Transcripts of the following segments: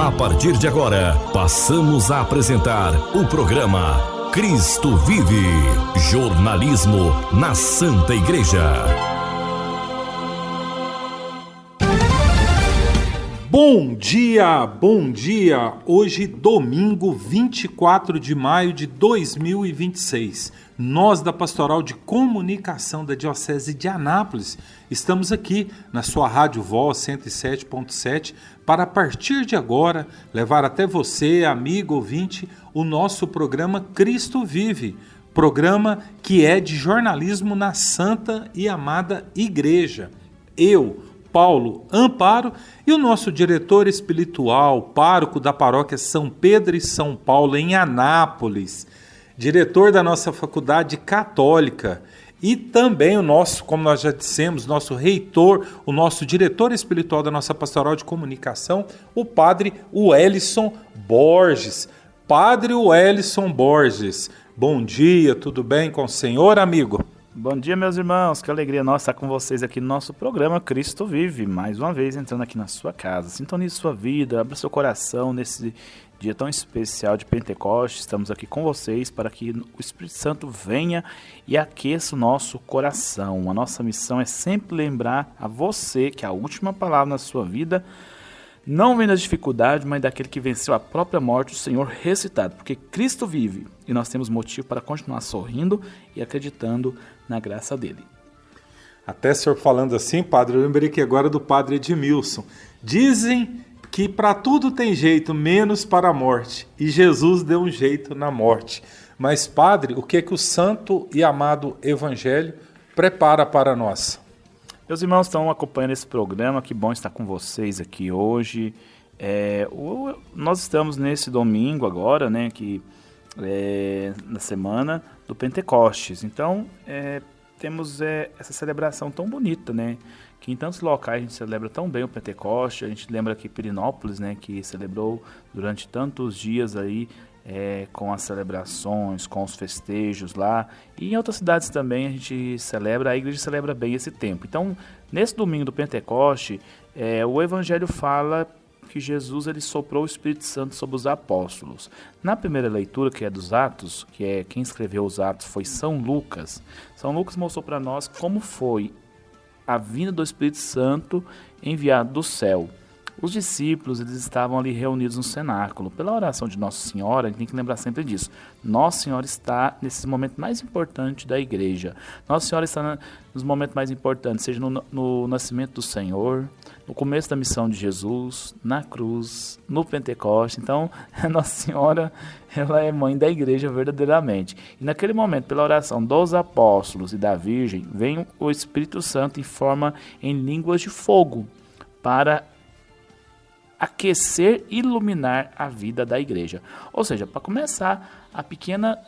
A partir de agora, passamos a apresentar o programa Cristo Vive, jornalismo na Santa Igreja. Bom dia, bom dia! Hoje, domingo 24 de maio de 2026. Nós da Pastoral de Comunicação da Diocese de Anápolis estamos aqui na sua Rádio Voz 107.7 para, a partir de agora, levar até você, amigo ouvinte, o nosso programa Cristo Vive, programa que é de jornalismo na Santa e Amada Igreja. Eu, Paulo Amparo, e o nosso diretor espiritual, pároco da paróquia São Pedro e São Paulo, em Anápolis, diretor da nossa faculdade católica, e também o nosso, como nós já dissemos, nosso reitor, o nosso diretor espiritual da nossa pastoral de comunicação, o padre Wellison Borges. Padre Wellison Borges, bom dia, tudo bem com o senhor, amigo? Bom dia, meus irmãos, que alegria nossa estar com vocês aqui no nosso programa Cristo Vive, mais uma vez entrando aqui na sua casa. Sintonize sua vida, abra seu coração nesse dia tão especial de Pentecostes. Estamos aqui com vocês para que o Espírito Santo venha e aqueça o nosso coração. A nossa missão é sempre lembrar a você que a última palavra na sua vida não vem das dificuldades, mas daquele que venceu a própria morte, o Senhor ressuscitado, porque Cristo vive e nós temos motivo para continuar sorrindo e acreditando na graça dele. Até o senhor falando assim, padre, eu lembrei que agora do padre Edmilson. Dizem que para tudo tem jeito, menos para a morte, e Jesus deu um jeito na morte. Mas, padre, o que é que o santo e amado Evangelho prepara para nós? Meus irmãos estão acompanhando esse programa, que bom estar com vocês aqui hoje. Nós estamos nesse domingo agora, né, na semana do Pentecostes. Então, temos essa celebração tão bonita, né, que em tantos locais a gente celebra tão bem o Pentecostes. A gente lembra aqui Pirinópolis, né, que celebrou durante tantos dias aí, com as celebrações, com os festejos lá, e em outras cidades também a gente celebra, a igreja celebra bem esse tempo. Então, nesse domingo do Pentecoste, o Evangelho fala que Jesus ele soprou o Espírito Santo sobre os apóstolos. Na primeira leitura, que é dos Atos, que é quem escreveu os Atos foi São Lucas. São Lucas mostrou para nós como foi a vinda do Espírito Santo enviado do céu. Os discípulos, eles estavam ali reunidos no cenáculo. Pela oração de Nossa Senhora, a gente tem que lembrar sempre disso. Nossa Senhora está nesse momento mais importante da igreja. Nossa Senhora está nos momentos mais importantes, seja no nascimento do Senhor, no começo da missão de Jesus, na cruz, no Pentecoste. Então, Nossa Senhora, ela é mãe da igreja verdadeiramente. E naquele momento, pela oração dos apóstolos e da Virgem, vem o Espírito Santo em línguas de fogo para aquecer e iluminar a vida da igreja. Ou seja, para começar, a pequena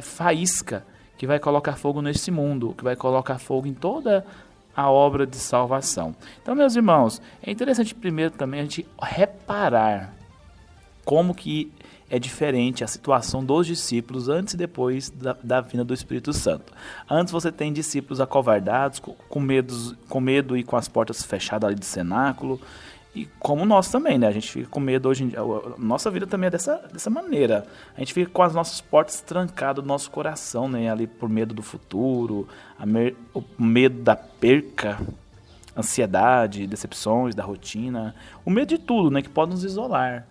faísca que vai colocar fogo nesse mundo, que vai colocar fogo em toda a obra de salvação. Então, meus irmãos, é interessante primeiro também a gente reparar como que é diferente a situação dos discípulos antes e depois da vinda do Espírito Santo. Antes você tem discípulos acovardados, com medo e com as portas fechadas ali do cenáculo. E como nós também, né? A gente fica com medo hoje em dia. A nossa vida também é dessa maneira. A gente fica com as nossas portas trancadas do nosso coração, né? Ali por medo do futuro, o medo da perca, ansiedade, decepções, da rotina. O medo de tudo, né? Que pode nos isolar.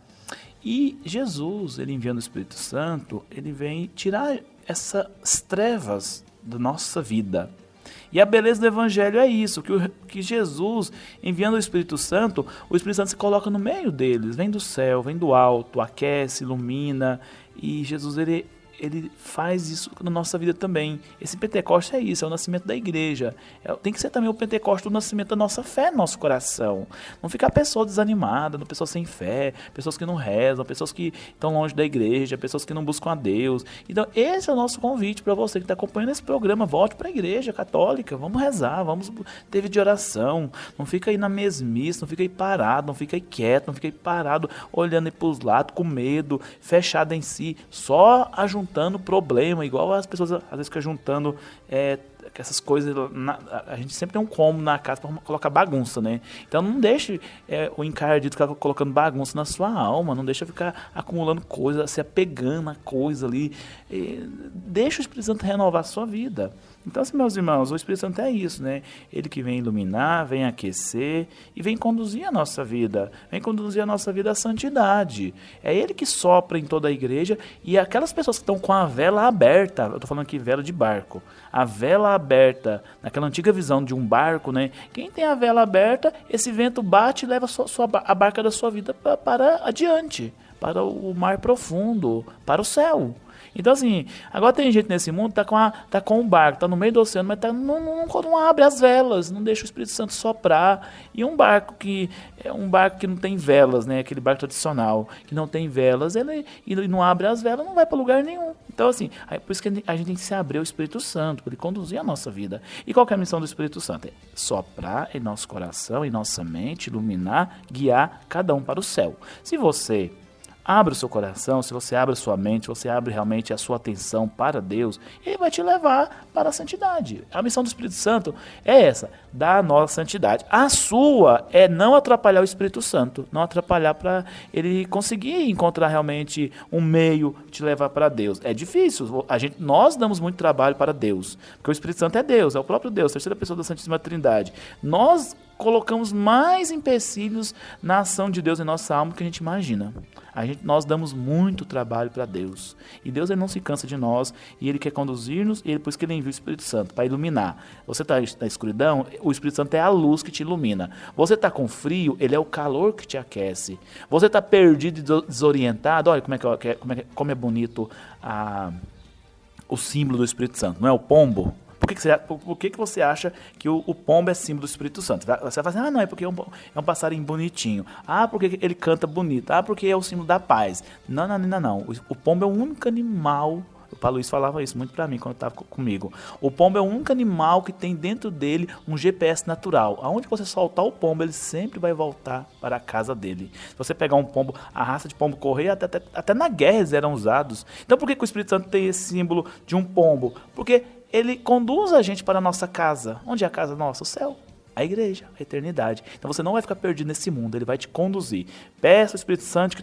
E Jesus, ele enviando o Espírito Santo, ele vem tirar essas trevas da nossa vida. E a beleza do Evangelho é isso, que Jesus, enviando o Espírito Santo se coloca no meio deles, vem do céu, vem do alto, aquece, ilumina, e Jesus ele faz isso na nossa vida também. Esse Pentecoste é isso, é o nascimento da igreja. Tem que ser também o Pentecoste do nascimento da nossa fé no nosso coração. Não ficar pessoa desanimada, não pessoas sem fé, pessoas que não rezam, pessoas que estão longe da igreja, pessoas que não buscam a Deus. Então esse é o nosso convite para você que está acompanhando esse programa. Volte para a igreja católica, vamos rezar, vamos ter vida de oração. Não fica aí na mesmice, não fica aí parado, não fica aí quieto, não fica aí parado olhando aí para os lados com medo, fechado em si, só ajuntando problema, igual as pessoas às vezes ficam juntando essas coisas, a gente sempre tem um cômodo na casa para colocar bagunça, né? Então não deixe o encardido ficar colocando bagunça na sua alma, não deixa ficar acumulando coisa, se apegando a coisa ali. Deixa o Espírito Santo renovar a sua vida. Então, assim, meus irmãos, o Espírito Santo é isso, né? Ele que vem iluminar, vem aquecer e vem conduzir a nossa vida. Vem conduzir a nossa vida à santidade. É Ele que sopra em toda a igreja e aquelas pessoas que estão com a vela aberta, eu estou falando aqui vela de barco, a vela aberta, naquela antiga visão de um barco, né? Quem tem a vela aberta, esse vento bate e leva a barca da sua vida para adiante, para o mar profundo, para o céu. Então, assim, agora tem gente nesse mundo que tá com um barco, tá no meio do oceano, mas não abre as velas, não deixa o Espírito Santo soprar. E um barco que não tem velas, né? Aquele barco tradicional que não tem velas, ele não abre as velas, não vai para lugar nenhum. Então, assim, por isso que a gente tem que se abrir ao Espírito Santo, para ele conduzir a nossa vida. E qual que é a missão do Espírito Santo? É soprar em nosso coração, em nossa mente, iluminar, guiar cada um para o céu. Se você abre o seu coração, se você abre a sua mente, você abre realmente a sua atenção para Deus, Ele vai te levar para a santidade. A missão do Espírito Santo é essa, dar a nossa santidade. A sua é não atrapalhar o Espírito Santo, não atrapalhar para ele conseguir encontrar realmente um meio de te levar para Deus. É difícil, nós damos muito trabalho para Deus, porque o Espírito Santo é Deus, é o próprio Deus, terceira pessoa da Santíssima Trindade. Nós colocamos mais empecilhos na ação de Deus em nossa alma do que a gente imagina. Nós damos muito trabalho para Deus. E Deus ele não se cansa de nós. E Ele quer conduzir-nos. E por isso que Ele envia o Espírito Santo para iluminar. Você está na escuridão, o Espírito Santo é a luz que te ilumina. Você está com frio, Ele é o calor que te aquece. Você está perdido e desorientado. Olha como é bonito o símbolo do Espírito Santo. Não é o pombo? Por que você acha que o pombo é símbolo do Espírito Santo? Você vai falar assim, não, é porque é um passarinho bonitinho. Porque ele canta bonito. Porque é o símbolo da paz. Não. O pombo é o único animal, o Paulo Luiz falava isso muito para mim quando estava comigo. O pombo é o único animal que tem dentro dele um GPS natural. Aonde você soltar o pombo, ele sempre vai voltar para a casa dele. Se você pegar um pombo, a raça de pombo correio, até na guerra eles eram usados. Então por que o Espírito Santo tem esse símbolo de um pombo? Porque ele conduz a gente para a nossa casa. Onde é a casa nossa? O céu. A igreja, a eternidade. Então você não vai ficar perdido nesse mundo, ele vai te conduzir. Peça ao Espírito Santo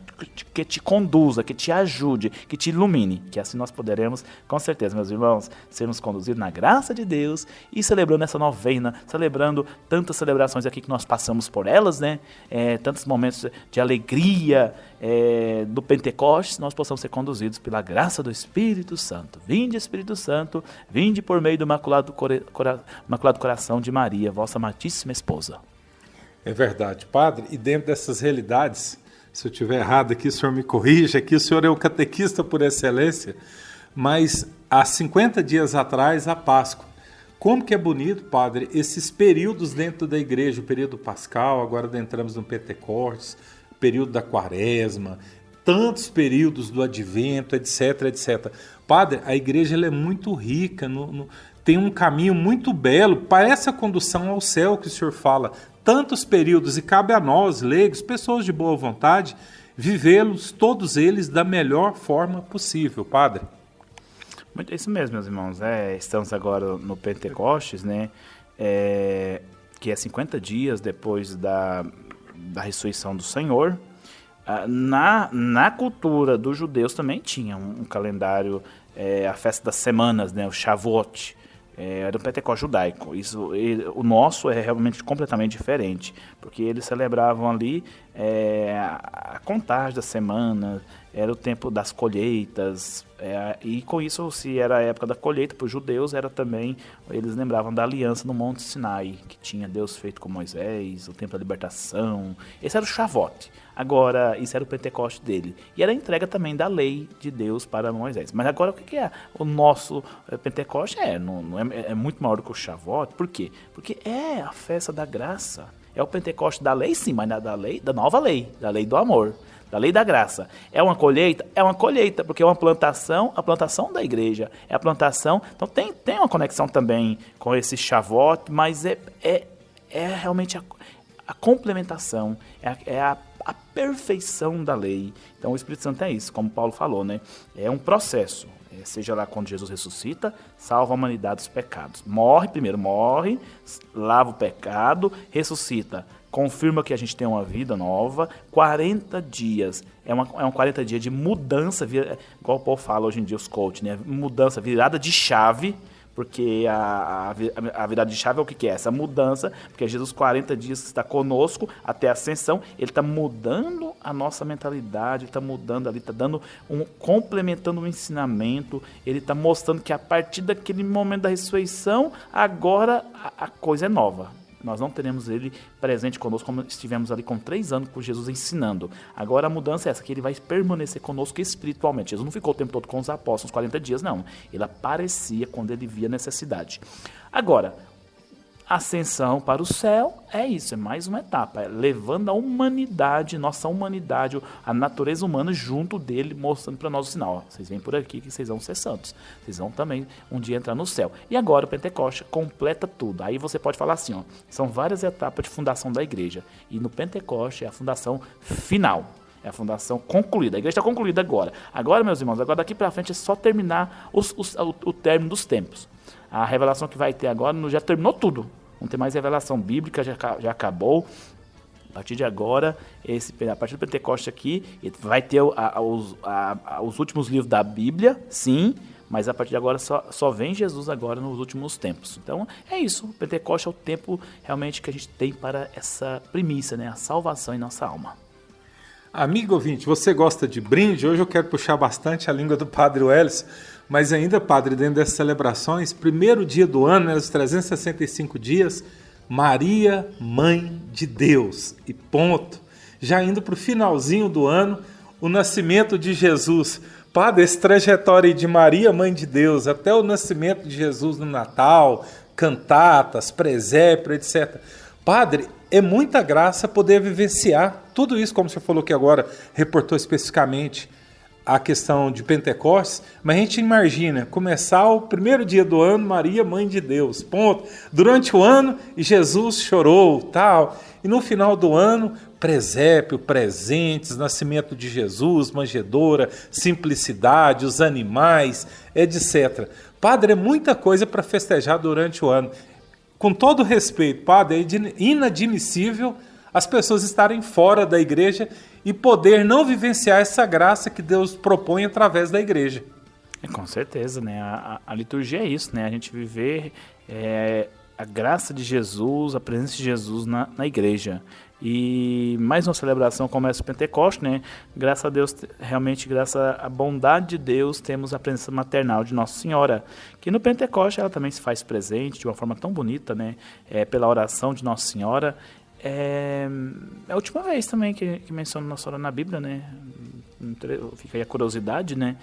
que te conduza, que te ajude, que te ilumine, que assim nós poderemos, com certeza, meus irmãos, sermos conduzidos na graça de Deus e celebrando essa novena, celebrando tantas celebrações aqui que nós passamos por elas, né? Tantos momentos de alegria do Pentecostes, nós possamos ser conduzidos pela graça do Espírito Santo. Vinde, Espírito Santo, vinde por meio do Imaculado Coração de Maria, vossa Santíssima Esposa. É verdade, Padre, e dentro dessas realidades, se eu estiver errado aqui, o senhor me corrija, aqui o senhor é o catequista por excelência, mas há 50 dias atrás, a Páscoa. Como que é bonito, Padre, esses períodos dentro da igreja, o período pascal, agora entramos no Pentecostes, o período da Quaresma, tantos períodos do Advento, etc, etc. Padre, a igreja ela é muito rica, tem um caminho muito belo para essa condução ao céu que o senhor fala. Tantos períodos, e cabe a nós, leigos, pessoas de boa vontade, vivê-los, todos eles, da melhor forma possível, Padre. É isso mesmo, meus irmãos. Estamos agora no Pentecostes, né? Que é 50 dias depois da ressurreição do Senhor. Na cultura dos judeus também tinha um calendário, a festa das semanas, né? O Shavuot. Era um Pentecostes judaico. O nosso é realmente completamente diferente, porque eles celebravam ali a contagem das semanas, era o tempo das colheitas, e com isso, se era a época da colheita, para os judeus, era também, eles lembravam da aliança no Monte Sinai, que tinha Deus feito com Moisés, o tempo da libertação. Esse era o Shavuot. Agora, isso era o Pentecostes dele. E era a entrega também da lei de Deus para Moisés. Mas agora, o que é o nosso Pentecostes? É muito maior do que o Shavuot. Por quê? Porque é a festa da graça. É o Pentecostes da lei, sim, mas da nova lei, da lei do amor, da lei da graça. É uma colheita? É uma colheita, porque é uma plantação, a plantação da igreja. É a plantação, então tem uma conexão também com esse Shavuot, mas é realmente a complementação, é a perfeição da lei. Então o Espírito Santo é isso, como Paulo falou, né? É um processo. Seja lá quando Jesus ressuscita, salva a humanidade dos pecados. Primeiro morre, lava o pecado, ressuscita, confirma que a gente tem uma vida nova. 40 dias, é um 40 dias de mudança, igual o povo fala hoje em dia, os coaches, né? Mudança, virada de chave. Porque a virada de chave é o que é? Essa mudança, porque Jesus 40 dias está conosco até a ascensão, ele está mudando a nossa mentalidade, ele está mudando ali, está complementando o ensinamento, ele está mostrando que a partir daquele momento da ressurreição, agora a coisa é nova. Nós não teremos ele presente conosco como estivemos ali com 3 anos com Jesus ensinando. Agora a mudança é essa, que ele vai permanecer conosco espiritualmente. Jesus não ficou o tempo todo com os apóstolos, 40 dias, não. Ele aparecia quando ele via necessidade. Agora, ascensão para o céu é isso, é mais uma etapa, é levando a humanidade, nossa humanidade, a natureza humana junto dele, mostrando para nós o sinal. Ó, vocês vêm por aqui que vocês vão ser santos, vocês vão também um dia entrar no céu. E agora o Pentecoste completa tudo. Aí você pode falar assim, ó, são várias etapas de fundação da igreja, e no Pentecoste é a fundação final. É a fundação concluída. A igreja está concluída agora. Agora, meus irmãos, agora daqui para frente é só terminar o término dos tempos. A revelação que vai ter agora já terminou tudo. Não tem mais revelação bíblica, já acabou. A partir de agora, a partir do Pentecoste aqui, vai ter os últimos livros da Bíblia, sim, mas a partir de agora só vem Jesus agora nos últimos tempos. Então é isso, o Pentecoste é o tempo realmente que a gente tem para essa primícia, né? A salvação em nossa alma. Amigo ouvinte, você gosta de brinde? Hoje eu quero puxar bastante a língua do Padre Welles, mas ainda, Padre, dentro dessas celebrações, primeiro dia do ano, né, os 365 dias, Maria, Mãe de Deus, e ponto. Já indo para o finalzinho do ano, o nascimento de Jesus. Padre, essa trajetória de Maria, Mãe de Deus, até o nascimento de Jesus no Natal, cantatas, presépio, etc. Padre, é muita graça poder vivenciar tudo isso, como você falou que agora reportou especificamente a questão de Pentecostes, mas a gente imagina começar o primeiro dia do ano, Maria, Mãe de Deus, ponto. Durante o ano, Jesus chorou, tal, e no final do ano, presépio, presentes, nascimento de Jesus, manjedoura, simplicidade, os animais, etc. Padre, é muita coisa para festejar durante o ano. Com todo respeito, Padre, é inadmissível as pessoas estarem fora da igreja e poder não vivenciar essa graça que Deus propõe através da igreja. Com certeza, né? A liturgia é isso, né? A gente viver a graça de Jesus, a presença de Jesus na igreja. E mais uma celebração começa o Pentecoste, né? Graças a Deus, realmente, graças à bondade de Deus, temos a presença maternal de Nossa Senhora, que no Pentecoste ela também se faz presente de uma forma tão bonita, né? Pela oração de Nossa Senhora. É a última vez também que menciona Nossa Senhora na Bíblia, né? Fica aí a curiosidade, né?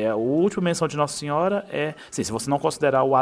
A última menção de Nossa Senhora sim, se você não considerar o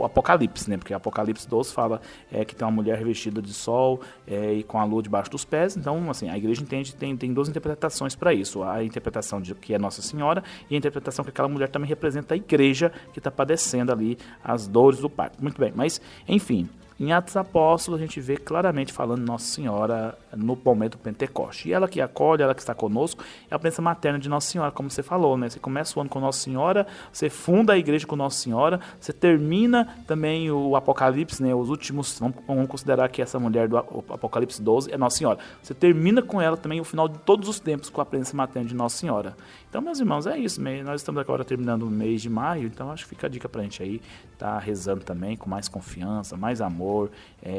Apocalipse, né? Porque o Apocalipse 12 fala que tem uma mulher revestida de sol e com a lua debaixo dos pés. Então, assim, a igreja entende, tem 2 interpretações para isso. A interpretação de que é Nossa Senhora e a interpretação que aquela mulher também representa a igreja que está padecendo ali as dores do parto. Muito bem, mas, enfim... Em Atos Apóstolos, a gente vê claramente falando Nossa Senhora no momento do Pentecoste. E ela que acolhe, ela que está conosco, é a presença materna de Nossa Senhora, como você falou, né? Você começa o ano com Nossa Senhora, você funda a igreja com Nossa Senhora, você termina também o Apocalipse, né? Os últimos, vamos considerar que essa mulher do Apocalipse 12 é Nossa Senhora. Você termina com ela também o final de todos os tempos com a presença materna de Nossa Senhora. Então, meus irmãos, é isso. Nós estamos agora terminando o mês de maio, então acho que fica a dica pra gente aí, tá rezando também com mais confiança, mais amor.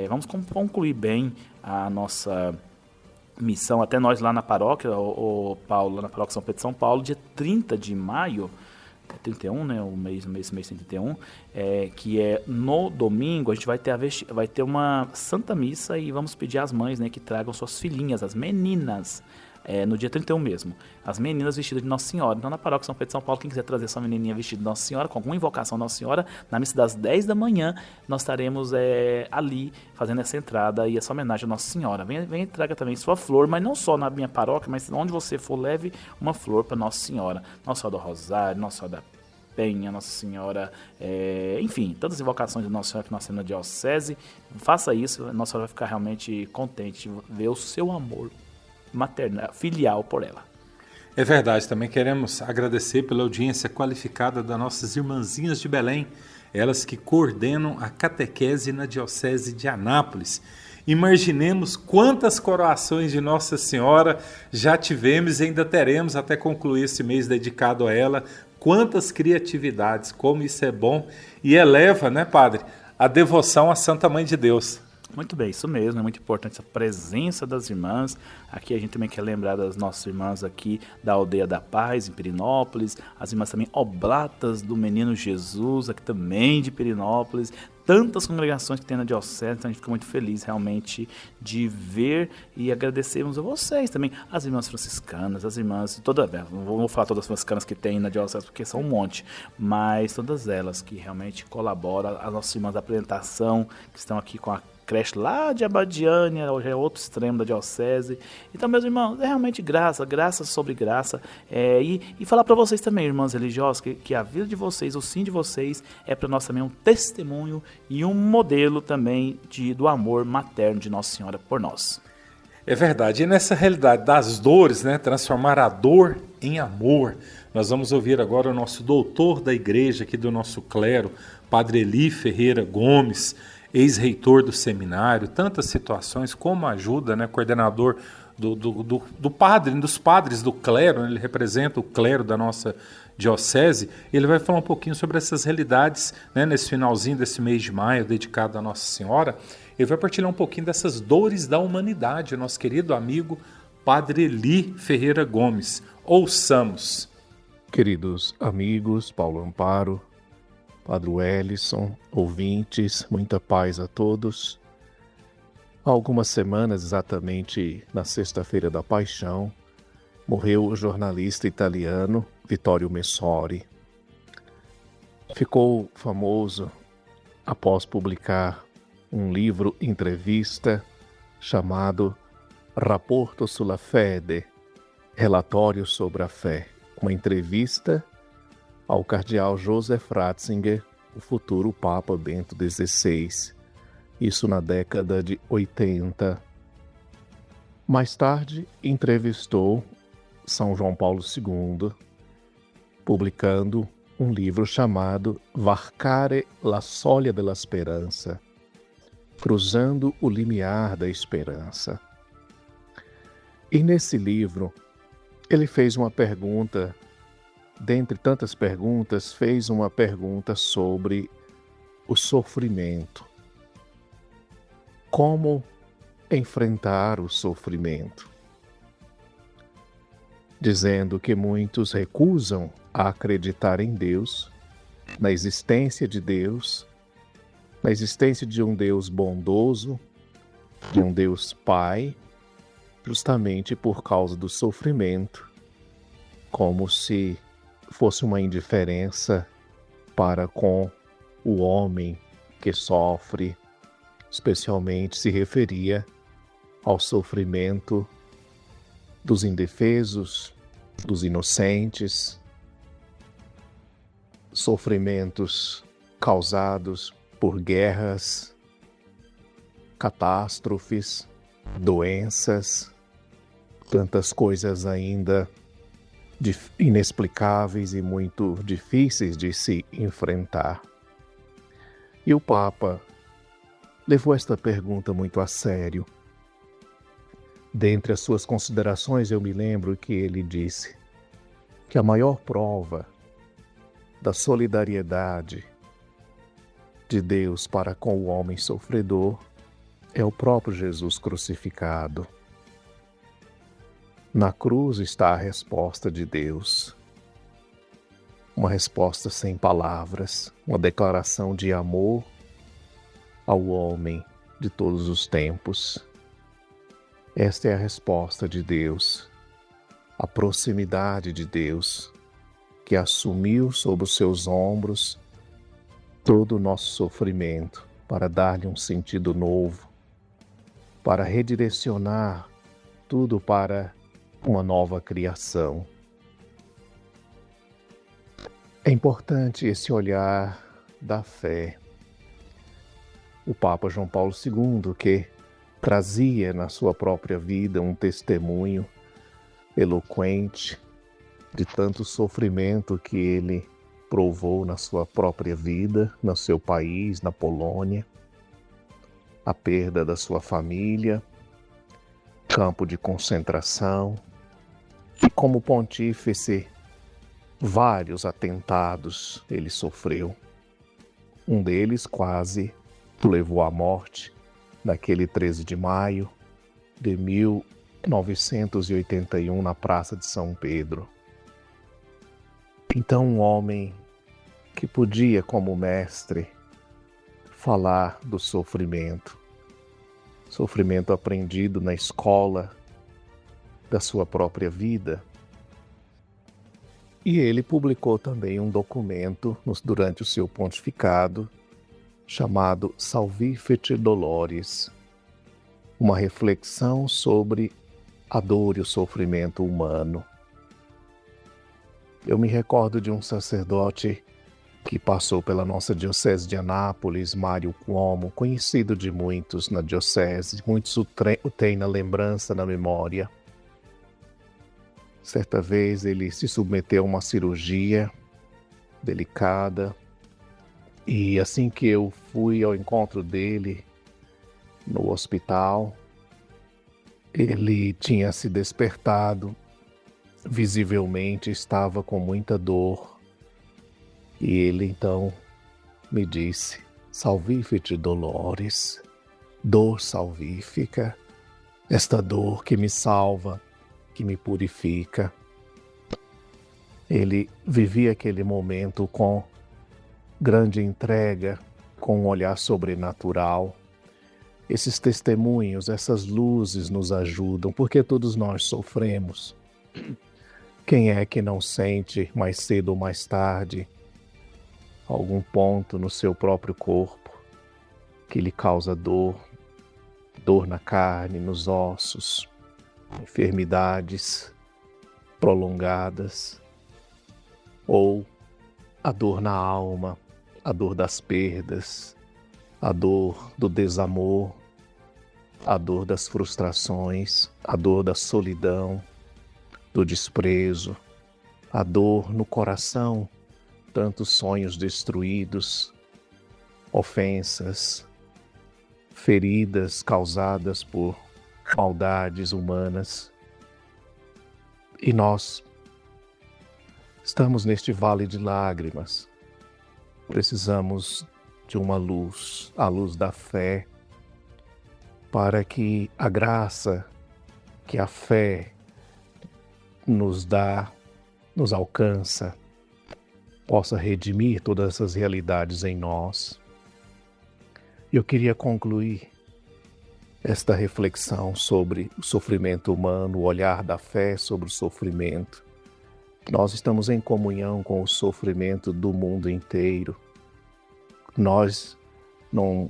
Vamos concluir bem a nossa missão, até nós lá na paróquia, o Paulo, lá na paróquia São Pedro de São Paulo, dia 30 de maio, 31, né, o mês 31, que é no domingo, a gente vai ter uma Santa Missa e vamos pedir às mães, né, que tragam suas filhinhas, as meninas, no dia 31 mesmo, as meninas vestidas de Nossa Senhora. Então, na paróquia São Pedro de São Paulo, quem quiser trazer sua menininha vestida de Nossa Senhora, com alguma invocação de Nossa Senhora, na missa das 10 da manhã, nós estaremos ali fazendo essa entrada e essa homenagem à Nossa Senhora. Venha e traga também sua flor, mas não só na minha paróquia, mas onde você for, leve uma flor para Nossa Senhora. Nossa Senhora do Rosário, Nossa Senhora da Penha, Nossa Senhora, enfim, tantas invocações de Nossa Senhora que nós temos na diocese. Faça isso, Nossa Senhora vai ficar realmente contente de ver o seu amor maternal, filial por ela. É verdade, também queremos agradecer pela audiência qualificada das nossas irmãzinhas de Belém, elas que coordenam a catequese na Diocese de Anápolis. Imaginemos quantas coroações de Nossa Senhora já tivemos e ainda teremos até concluir esse mês dedicado a ela. Quantas criatividades, como isso é bom e eleva, né, Padre, a devoção à Santa Mãe de Deus. Muito bem, isso mesmo, é muito importante a presença das irmãs. Aqui a gente também quer lembrar das nossas irmãs aqui da Aldeia da Paz, em Pirenópolis, as irmãs também Oblatas do Menino Jesus, aqui também de Pirenópolis, tantas congregações que tem na Diocese, então a gente fica muito feliz realmente de ver e agradecemos a vocês também, as irmãs franciscanas, as irmãs, não vou falar todas as franciscanas que tem na Diocese, porque são um monte, mas todas elas que realmente colaboram, as nossas irmãs da apresentação, que estão aqui com a creche lá de Abadiânia, hoje é outro extremo da Diocese. Então, meus irmãos, é realmente graça sobre graça. E falar para vocês também, irmãs religiosas, que a vida de vocês, o sim de vocês, é para nós também um testemunho e um modelo também do amor materno de Nossa Senhora por nós. É verdade, e nessa realidade das dores, né, transformar a dor em amor, nós vamos ouvir agora o nosso doutor da igreja, aqui do nosso clero, Padre Eli Ferreira Gomes, ex-reitor do seminário, tantas situações, como ajuda, né, coordenador dos padres do clero, né, ele representa o clero da nossa diocese, ele vai falar um pouquinho sobre essas realidades, né, nesse finalzinho desse mês de maio, dedicado a Nossa Senhora. Ele vai partilhar um pouquinho dessas dores da humanidade, o nosso querido amigo Padre Eli Ferreira Gomes. Ouçamos. Queridos amigos, Paulo Amparo, Padre Wellison, ouvintes, muita paz a todos. Há algumas semanas, exatamente na Sexta-feira da Paixão, morreu o jornalista italiano Vittorio Messori. Ficou famoso após publicar um livro entrevista chamado Rapporto sulla Fede, Relatório sobre a Fé, uma entrevista ao cardeal Joseph Ratzinger, o futuro Papa Bento XVI, isso na década de 80. Mais tarde, entrevistou São João Paulo II, publicando um livro chamado Varcare la soglia della speranza, cruzando o limiar da esperança. E nesse livro, ele fez uma pergunta, dentre tantas perguntas, fez uma pergunta sobre o sofrimento. Como enfrentar o sofrimento? Dizendo que muitos recusam a acreditar em Deus, na existência de Deus, na existência de um Deus bondoso, de um Deus Pai, justamente por causa do sofrimento, como se fosse uma indiferença para com o homem que sofre, especialmente se referia ao sofrimento dos indefesos, dos inocentes, sofrimentos causados por guerras, catástrofes, doenças, tantas coisas ainda inexplicáveis e muito difíceis de se enfrentar. E o Papa levou esta pergunta muito a sério. Dentre as suas considerações, eu me lembro que ele disse que a maior prova da solidariedade de Deus para com o homem sofredor é o próprio Jesus crucificado. Na cruz está a resposta de Deus, uma resposta sem palavras, uma declaração de amor ao homem de todos os tempos. Esta é a resposta de Deus, a proximidade de Deus, que assumiu sobre os seus ombros todo o nosso sofrimento para dar-lhe um sentido novo, para redirecionar tudo para uma nova criação. É importante esse olhar da fé. O Papa João Paulo II, que trazia na sua própria vida um testemunho eloquente de tanto sofrimento que ele provou na sua própria vida, no seu país, na Polônia, a perda da sua família, campo de concentração, e como pontífice, vários atentados ele sofreu. Um deles quase o levou à morte, naquele 13 de maio de 1981, na Praça de São Pedro. Então, um homem que podia, como mestre, falar do sofrimento aprendido na escola da sua própria vida. E ele publicou também um documento durante o seu pontificado, chamado Salvifici Doloris, uma reflexão sobre a dor e o sofrimento humano. Eu me recordo de um sacerdote que passou pela nossa diocese de Anápolis, Mário Cuomo, conhecido de muitos na diocese, muitos o têm na lembrança, na memória. Certa vez ele se submeteu a uma cirurgia delicada, e assim que eu fui ao encontro dele no hospital, ele tinha se despertado, visivelmente estava com muita dor, e ele então me disse: Salvifici Doloris, dor salvífica, esta dor que me salva, que me purifica. Ele vivia aquele momento com grande entrega, com um olhar sobrenatural. Esses testemunhos, essas luzes nos ajudam, porque todos nós sofremos. Quem é que não sente, mais cedo ou mais tarde, algum ponto no seu próprio corpo que lhe causa dor, dor na carne, nos ossos, enfermidades prolongadas, ou a dor na alma, a dor das perdas, a dor do desamor, a dor das frustrações, a dor da solidão, do desprezo, a dor no coração, tantos sonhos destruídos, ofensas, feridas causadas por maldades humanas. E nós estamos neste vale de lágrimas. Precisamos de uma luz, a luz da fé, para que a graça que a fé nos dá, nos alcança, possa redimir todas essas realidades em nós. Eu queria concluir esta reflexão sobre o sofrimento humano, o olhar da fé sobre o sofrimento. Nós estamos em comunhão com o sofrimento do mundo inteiro. Nós não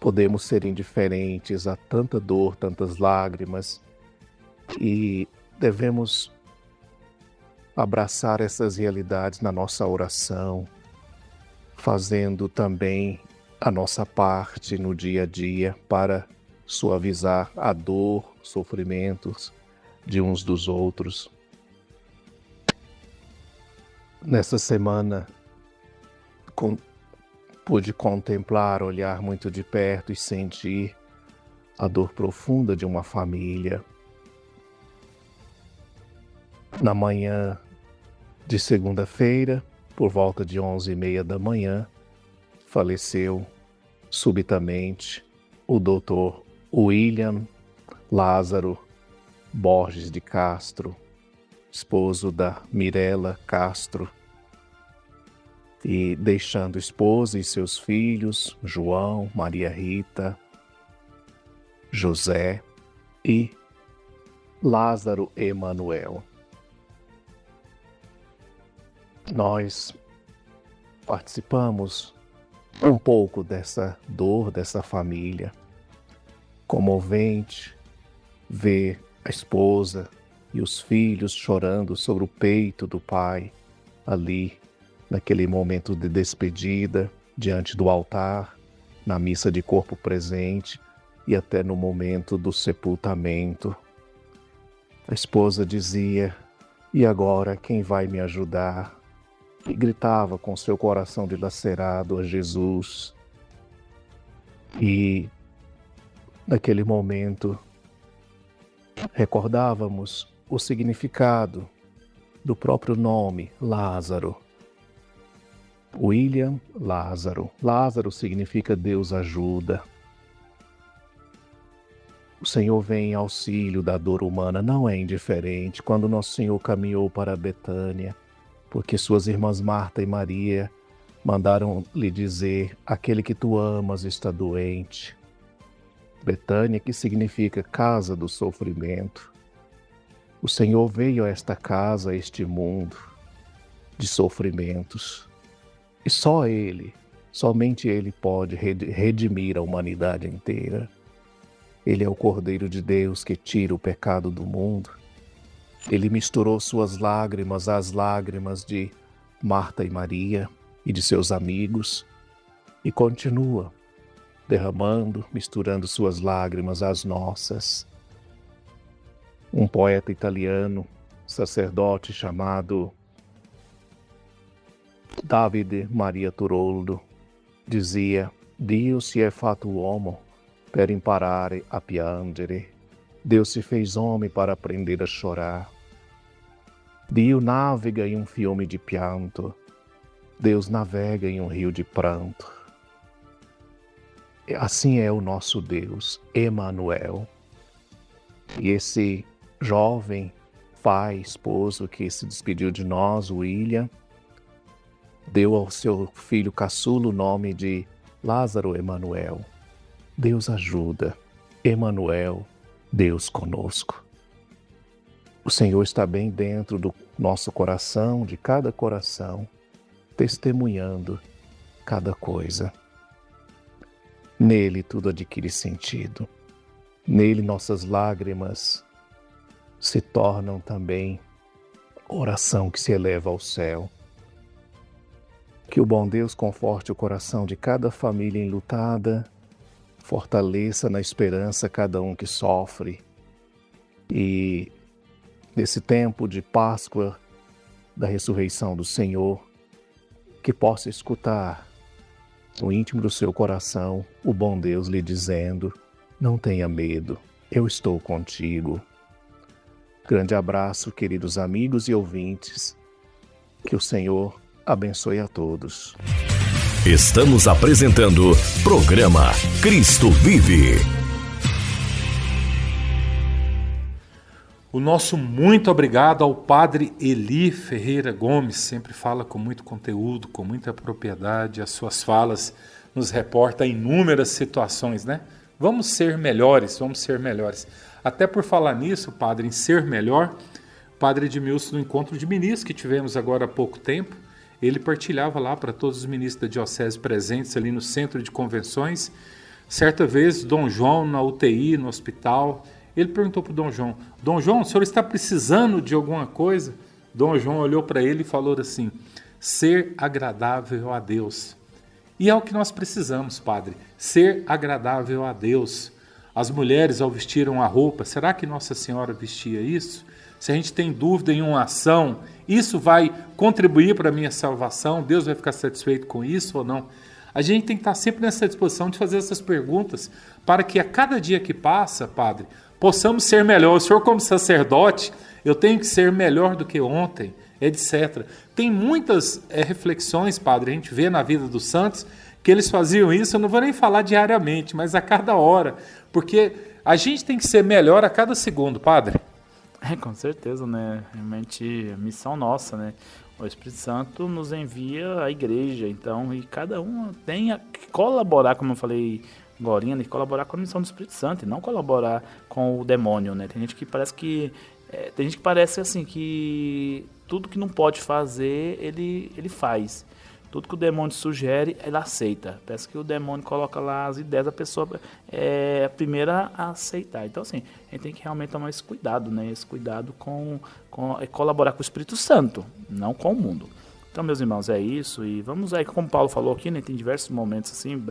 podemos ser indiferentes a tanta dor, tantas lágrimas, e devemos abraçar essas realidades na nossa oração, fazendo também a nossa parte no dia a dia para suavizar a dor, sofrimentos de uns dos outros. Nessa semana, pude contemplar, olhar muito de perto e sentir a dor profunda de uma família. Na manhã de segunda-feira, por volta de 11h30 da manhã, faleceu subitamente o Dr. William Lázaro Borges de Castro, esposo da Mirela Castro, e deixando esposa e seus filhos, João, Maria Rita, José e Lázaro Emanuel. Nós participamos um pouco dessa dor, dessa família. Comovente ver a esposa e os filhos chorando sobre o peito do pai, ali, naquele momento de despedida, diante do altar, na missa de corpo presente e até no momento do sepultamento. A esposa dizia E agora quem vai me ajudar? E gritava com seu coração dilacerado a Jesus. E naquele momento recordávamos o significado do próprio nome, Lázaro. William Lázaro. Lázaro significa Deus ajuda. O Senhor vem em auxílio da dor humana, não é indiferente. Quando Nosso Senhor caminhou para Betânia, porque suas irmãs Marta e Maria mandaram lhe dizer: aquele que tu amas está doente. Betânia, que significa casa do sofrimento. O Senhor veio a esta casa, a este mundo de sofrimentos. E só Ele, somente Ele pode redimir a humanidade inteira. Ele é o Cordeiro de Deus que tira o pecado do mundo. Ele misturou suas lágrimas às lágrimas de Marta e Maria e de seus amigos e continua derramando, misturando suas lágrimas às nossas. Um poeta italiano, sacerdote chamado Davide Maria Turoldo, dizia: Dio si è fatto uomo per imparare a piangere. Deus se fez homem para aprender a chorar. Dio navega em um filme de pianto. Deus navega em um rio de pranto. Assim é o nosso Deus, Emanuel. E esse jovem pai, esposo que se despediu de nós, William, deu ao seu filho caçulo o nome de Lázaro Emanuel. Deus ajuda. Emanuel, Deus conosco. O Senhor está bem dentro do nosso coração, de cada coração, testemunhando cada coisa. Nele tudo adquire sentido. Nele nossas lágrimas se tornam também oração que se eleva ao céu. Que o bom Deus conforte o coração de cada família enlutada, fortaleça na esperança cada um que sofre. E nesse tempo de Páscoa, da ressurreição do Senhor, que possa escutar no íntimo do seu coração o bom Deus lhe dizendo: não tenha medo, eu estou contigo. Grande abraço, queridos amigos e ouvintes. Que o Senhor abençoe a todos. Estamos apresentando programa Cristo Vive. O nosso muito obrigado ao Padre Eli Ferreira Gomes, sempre fala com muito conteúdo, com muita propriedade, as suas falas nos reportam inúmeras situações, né? Vamos ser melhores, vamos ser melhores. Até por falar nisso, Padre, em ser melhor, o Padre Edmilson, no encontro de ministros que tivemos agora há pouco tempo, ele partilhava lá para todos os ministros da diocese presentes ali no centro de convenções. Certa vez, Dom João na UTI, no hospital, ele perguntou para o Dom João: Dom João, o senhor está precisando de alguma coisa? Dom João olhou para ele e falou assim: ser agradável a Deus. E é o que nós precisamos, Padre, ser agradável a Deus. As mulheres, ao vestirem a roupa, será que Nossa Senhora vestia isso? Se a gente tem dúvida em uma ação, isso vai contribuir para a minha salvação? Deus vai ficar satisfeito com isso ou não? A gente tem que estar sempre nessa disposição de fazer essas perguntas para que a cada dia que passa, Padre, possamos ser melhor. O senhor, como sacerdote, eu tenho que ser melhor do que ontem, etc. Tem muitas reflexões, Padre, a gente vê na vida dos santos que eles faziam isso. Eu não vou nem falar diariamente, mas a cada hora, porque a gente tem que ser melhor a cada segundo, Padre. Com certeza, né? Realmente, missão nossa, né? O Espírito Santo nos envia à igreja, então, e cada um tem que colaborar, como eu falei agorinha, né? Colaborar com a missão do Espírito Santo e não colaborar com o demônio, né? Tem gente que parece assim, que tudo que não pode fazer, ele faz. Tudo que o demônio sugere, ele aceita. Parece que o demônio coloca lá as ideias, a pessoa é a primeira a aceitar. Então, assim, a gente tem que realmente tomar esse cuidado, né? Esse cuidado com colaborar com o Espírito Santo, não com o mundo. Então, meus irmãos, é isso. E vamos aí, como o Paulo falou aqui, né, tem diversos momentos assim,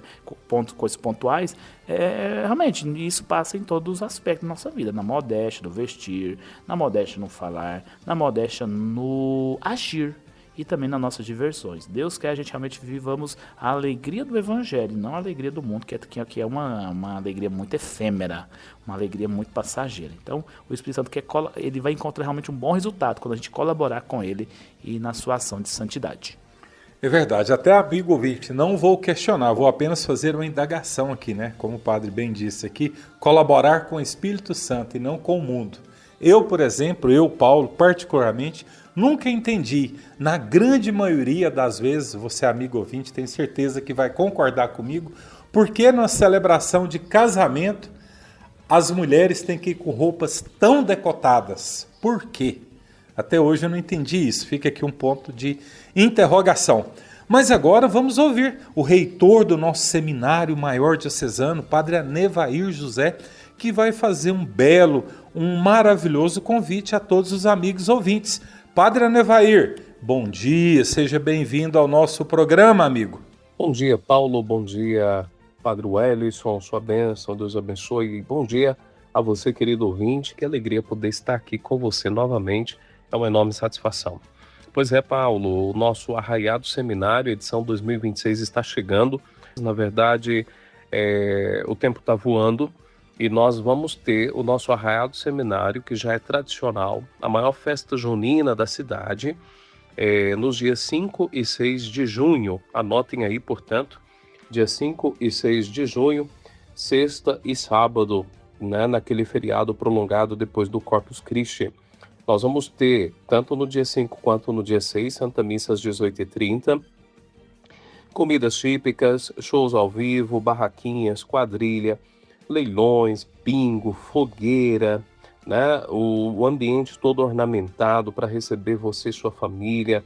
coisas pontuais. Realmente, isso passa em todos os aspectos da nossa vida. Na modéstia, no vestir, na modéstia no falar, na modéstia no agir. E também nas nossas diversões. Deus quer que a gente realmente vivamos a alegria do Evangelho, não a alegria do mundo, que é uma alegria muito efêmera, uma alegria muito passageira. Então, o Espírito Santo ele vai encontrar realmente um bom resultado quando a gente colaborar com ele e na sua ação de santidade. É verdade, até amigo ouvinte, não vou questionar, vou apenas fazer uma indagação aqui, né? Como o padre bem disse aqui, colaborar com o Espírito Santo e não com o mundo. Eu, por exemplo, Paulo, particularmente, nunca entendi, na grande maioria das vezes, você amigo ouvinte, tem certeza que vai concordar comigo, por que na celebração de casamento as mulheres têm que ir com roupas tão decotadas? Por quê? Até hoje eu não entendi isso, fica aqui um ponto de interrogação. Mas agora vamos ouvir o reitor do nosso seminário maior diocesano, padre Anevair José, que vai fazer um maravilhoso convite a todos os amigos ouvintes. Padre Anevair, bom dia, seja bem-vindo ao nosso programa, amigo. Bom dia, Paulo, bom dia, Padre Wellington, sua bênção, Deus abençoe. E bom dia a você, querido ouvinte, que alegria poder estar aqui com você novamente, é uma enorme satisfação. Pois é, Paulo, o nosso Arraiado Seminário, edição 2026, está chegando. Na verdade, o tempo está voando. E nós vamos ter o nosso Arraiado Seminário, que já é tradicional, a maior festa junina da cidade, nos dias 5 e 6 de junho. Anotem aí, portanto, dia 5 e 6 de junho, sexta e sábado, né, naquele feriado prolongado depois do Corpus Christi. Nós vamos ter, tanto no dia 5 quanto no dia 6, Santa Missa às 18h30, comidas típicas, shows ao vivo, barraquinhas, quadrilha, leilões, bingo, fogueira, né? O ambiente todo ornamentado para receber você e sua família.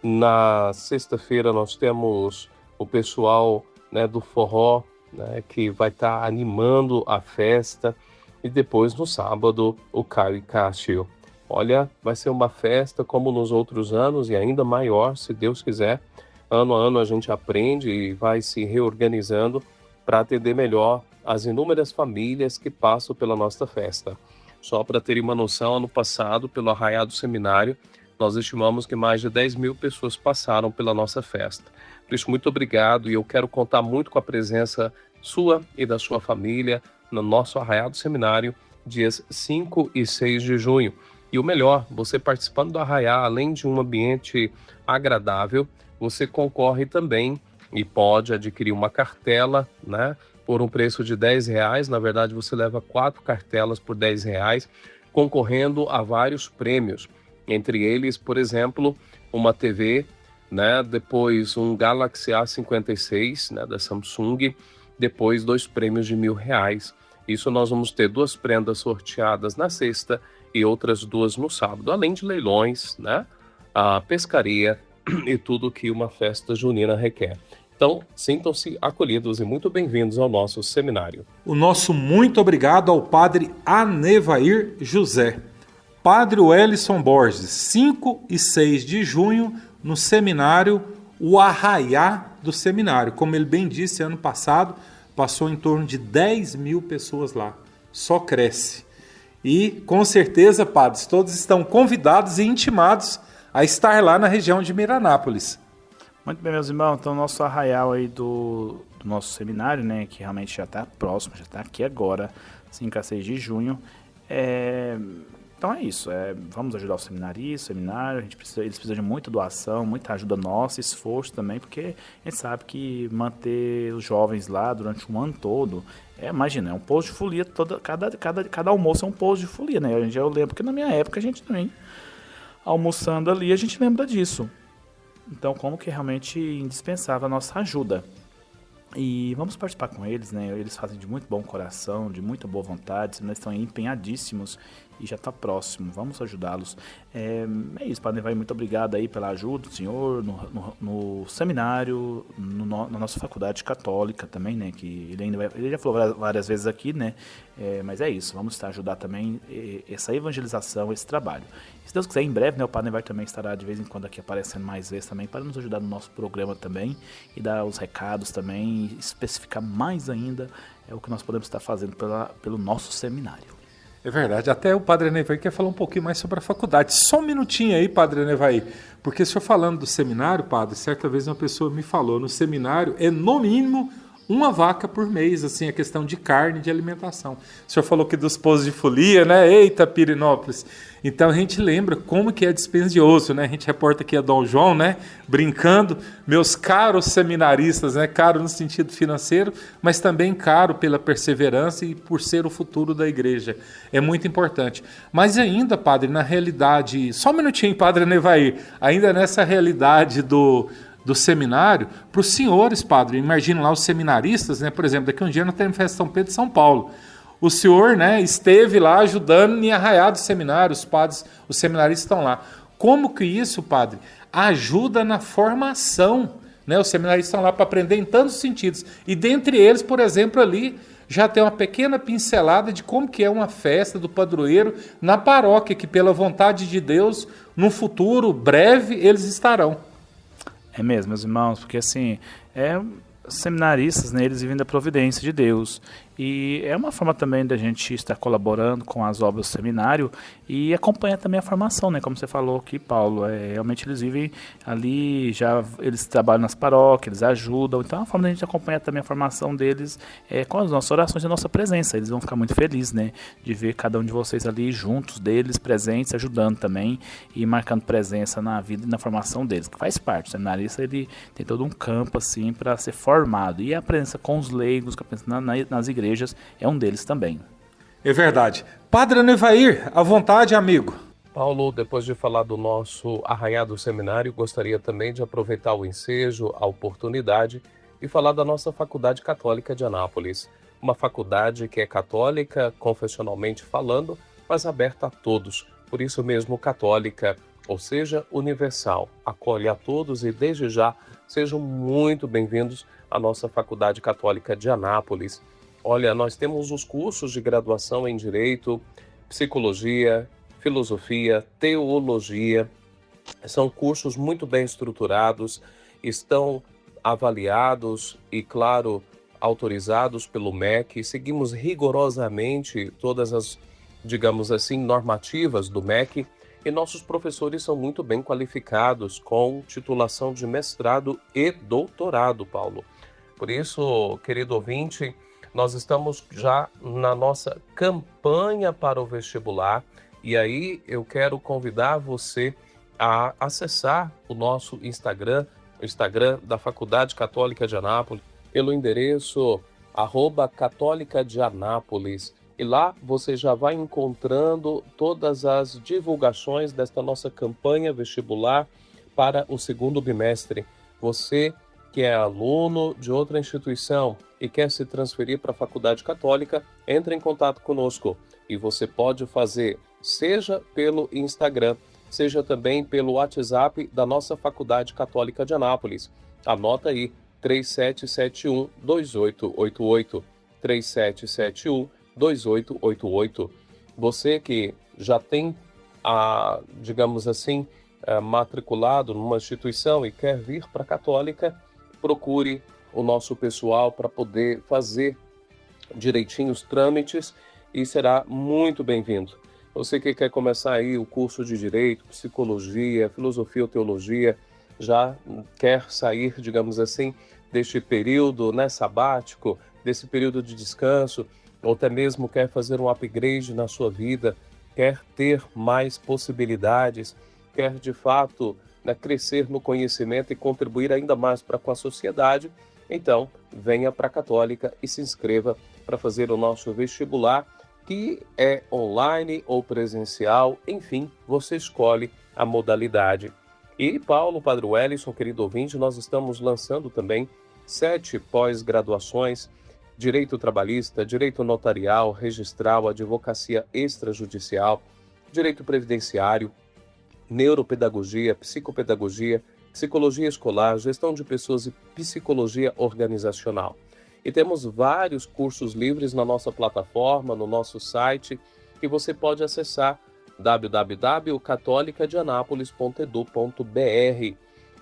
Na sexta-feira nós temos o pessoal, né, do forró, né, que vai estar animando a festa. E depois no sábado o Caio e Cássio. Olha, vai ser uma festa como nos outros anos e ainda maior, se Deus quiser. Ano a ano a gente aprende e vai se reorganizando para atender melhor as inúmeras famílias que passam pela nossa festa. Só para terem uma noção, ano passado, pelo Arraiado Seminário, nós estimamos que mais de 10 mil pessoas passaram pela nossa festa. Por isso, muito obrigado, e eu quero contar muito com a presença sua e da sua família no nosso Arraiado Seminário, dias 5 e 6 de junho. E o melhor, você participando do Arraiá, além de um ambiente agradável, você concorre também e pode adquirir uma cartela, né, por um preço de R$10. Na verdade, você leva 4 cartelas por R$10, concorrendo a vários prêmios. Entre eles, por exemplo, uma TV, né, depois um Galaxy A56, né, da Samsung, depois 2 prêmios de R$1.000. Isso nós vamos ter 2 prendas sorteadas na sexta e outras 2 no sábado, além de leilões, né, a pescaria e tudo que uma festa junina requer. Então, sintam-se acolhidos e muito bem-vindos ao nosso seminário. O nosso muito obrigado ao padre Anevair José. Padre Wellington Borges, 5 e 6 de junho, no seminário, o Arraiá do Seminário. Como ele bem disse, ano passado, passou em torno de 10 mil pessoas lá. Só cresce. E, com certeza, padres, todos estão convidados e intimados a estar lá na região de Miranápolis. Muito bem, meus irmãos, então o nosso arraial aí do nosso seminário, né, que realmente já está próximo, já está aqui agora, 5 a 6 de junho. Então é isso, vamos ajudar o seminário, eles precisam de muita doação, muita ajuda nossa, esforço também, porque a gente sabe que manter os jovens lá durante um ano todo, imagina, é um posto de folia, cada almoço é um posto de folia, né? Eu lembro que na minha época a gente também, almoçando ali, a gente lembra disso. Então, como que realmente indispensável a nossa ajuda. E vamos participar com eles, né? Eles fazem de muito bom coração, de muita boa vontade, eles estão empenhadíssimos e já está próximo. Vamos ajudá-los. É isso, Padre Nevair, muito obrigado aí pela ajuda do senhor no seminário, na nossa faculdade católica também, né? Que ele já falou várias vezes aqui, né? Mas é isso, vamos ajudar também essa evangelização, esse trabalho. Se Deus quiser, em breve, né, o Padre Nevair também estará de vez em quando aqui aparecendo mais vezes também para nos ajudar no nosso programa também e dar os recados também, e especificar mais ainda o que nós podemos estar fazendo pelo nosso seminário. É verdade, até o Padre Nevair quer falar um pouquinho mais sobre a faculdade. Só um minutinho aí, Padre Nevair, porque o senhor falando do seminário, Padre, certa vez uma pessoa me falou, no seminário é no mínimo uma vaca por mês, assim, a questão de carne, de alimentação. O senhor falou que dos pozos de folia, né? Eita, Pirinópolis. Então a gente lembra como que é dispendioso, né? A gente reporta aqui a Dom João, né? Brincando, meus caros seminaristas, né? Caro no sentido financeiro, mas também caro pela perseverança e por ser o futuro da igreja. É muito importante. Mas ainda, Padre, na realidade, só um minutinho, Padre Nevair, ainda nessa realidade do seminário, para os senhores, Padre, imagina lá os seminaristas, né? Por exemplo, daqui a um dia nós temos festa São Pedro e São Paulo. O senhor, né, esteve lá ajudando em arraiar do seminário, os padres, os seminaristas estão lá. Como que isso, Padre, ajuda na formação, né? Os seminaristas estão lá para aprender em tantos sentidos. E dentre eles, por exemplo, ali já tem uma pequena pincelada de como que é uma festa do padroeiro na paróquia, que pela vontade de Deus, num futuro breve, eles estarão. É mesmo, meus irmãos, porque assim, seminaristas, né, eles vivem da providência de Deus. E é uma forma também da gente estar colaborando com as obras do seminário e acompanhar também a formação, né? Como você falou aqui, Paulo, realmente eles vivem ali, eles trabalham nas paróquias, eles ajudam. Então é uma forma da gente acompanhar também a formação deles com as nossas orações e a nossa presença. Eles vão ficar muito felizes, né? De ver cada um de vocês ali juntos deles, presentes, ajudando também e marcando presença na vida e na formação deles, que faz parte. O seminarista, ele tem todo um campo assim para ser formado. E a presença com os leigos, a presença nas igrejas, é um deles também. É verdade. Padre Nevair, à vontade, amigo. Paulo, depois de falar do nosso arraiado do seminário, gostaria também de aproveitar o ensejo, a oportunidade e falar da nossa Faculdade Católica de Anápolis. Uma faculdade que é católica, confessionalmente falando, mas aberta a todos. Por isso mesmo católica, ou seja, universal. Acolhe a todos e desde já sejam muito bem-vindos à nossa Faculdade Católica de Anápolis. Olha, nós temos os cursos de graduação em Direito, Psicologia, Filosofia, Teologia. São cursos muito bem estruturados, estão avaliados e, claro, autorizados pelo MEC. Seguimos rigorosamente todas as, digamos assim, normativas do MEC. E nossos professores são muito bem qualificados, com titulação de mestrado e doutorado, Paulo. Por isso, querido ouvinte, nós estamos já na nossa campanha para o vestibular e aí eu quero convidar você a acessar o nosso Instagram, o Instagram da Faculdade Católica de Anápolis, pelo endereço @Católica de Anápolis. E lá você já vai encontrando todas as divulgações desta nossa campanha vestibular para o segundo bimestre. Você que é aluno de outra instituição e quer se transferir para a Faculdade Católica, entre em contato conosco. E você pode fazer, seja pelo Instagram, seja também pelo WhatsApp da nossa Faculdade Católica de Anápolis. Anota aí, 3771-2888. 3771-2888. Você que já tem, digamos assim, matriculado numa instituição e quer vir para a Católica, procure o nosso pessoal para poder fazer direitinho os trâmites e será muito bem-vindo. Você que quer começar aí o curso de Direito, Psicologia, Filosofia ou Teologia, já quer sair, digamos assim, deste período, né, sabático, desse período de descanso, ou até mesmo quer fazer um upgrade na sua vida, quer ter mais possibilidades, quer de fato, né, crescer no conhecimento e contribuir ainda mais para com a sociedade, então venha para a Católica e se inscreva para fazer o nosso vestibular, que é online ou presencial, enfim, você escolhe a modalidade. E Paulo, Padre Wellington, querido ouvinte, nós estamos lançando também 7 pós-graduações direito trabalhista, direito notarial, registral, advocacia extrajudicial, direito previdenciário, neuropedagogia, psicopedagogia, psicologia escolar, gestão de pessoas e psicologia organizacional. E temos vários cursos livres na nossa plataforma, no nosso site, que você pode acessar www.catolicadeanapolis.edu.br.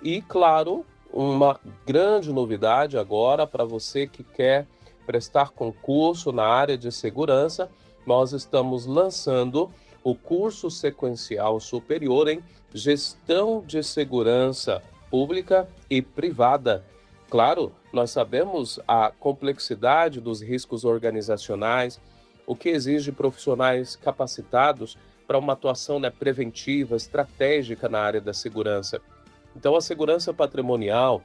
E, claro, uma grande novidade agora para você que quer prestar concurso na área de segurança, nós estamos lançando o curso sequencial superior em Gestão de Segurança Pública e Privada. Claro, nós sabemos a complexidade dos riscos organizacionais, o que exige profissionais capacitados para uma atuação preventiva, estratégica na área da segurança. Então, a segurança patrimonial,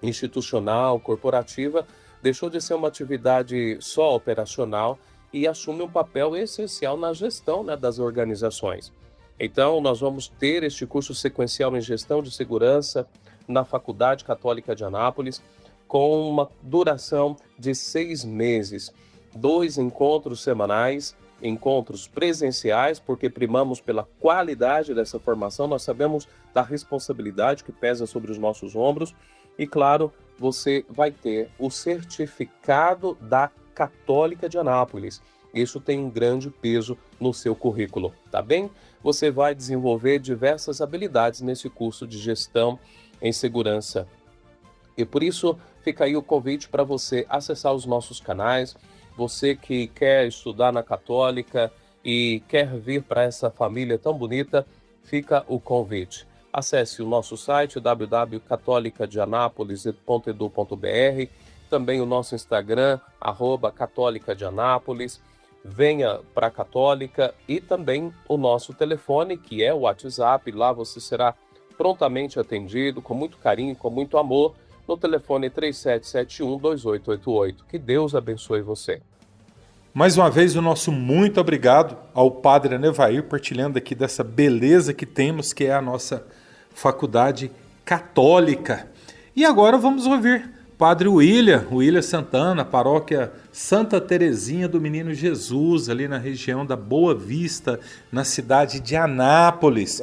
institucional, corporativa, deixou de ser uma atividade só operacional e assume um papel essencial na gestão das organizações. Então, nós vamos ter este curso sequencial em Gestão de Segurança na Faculdade Católica de Anápolis, com uma duração de 6 meses. 2 encontros semanais, encontros presenciais, porque primamos pela qualidade dessa formação, nós sabemos da responsabilidade que pesa sobre os nossos ombros e, claro, você vai ter o certificado da Católica de Anápolis. Isso tem um grande peso no seu currículo, tá bem? Você vai desenvolver diversas habilidades nesse curso de gestão em segurança. E por isso fica aí o convite para você acessar os nossos canais. Você que quer estudar na Católica e quer vir para essa família tão bonita, fica o convite. Acesse o nosso site www.catolicadeanapolis.edu.br, também o nosso Instagram, @catolicadeanápolis. Venha para a Católica e também o nosso telefone, que é o WhatsApp. Lá você será prontamente atendido, com muito carinho, com muito amor, no telefone 3771-2888. Que Deus abençoe você. Mais uma vez, o nosso muito obrigado ao Padre Anevair, partilhando aqui dessa beleza que temos, que é a nossa faculdade católica. E agora vamos ouvir Padre William Santana, paróquia Santa Terezinha do Menino Jesus, ali na região da Boa Vista, na cidade de Anápolis.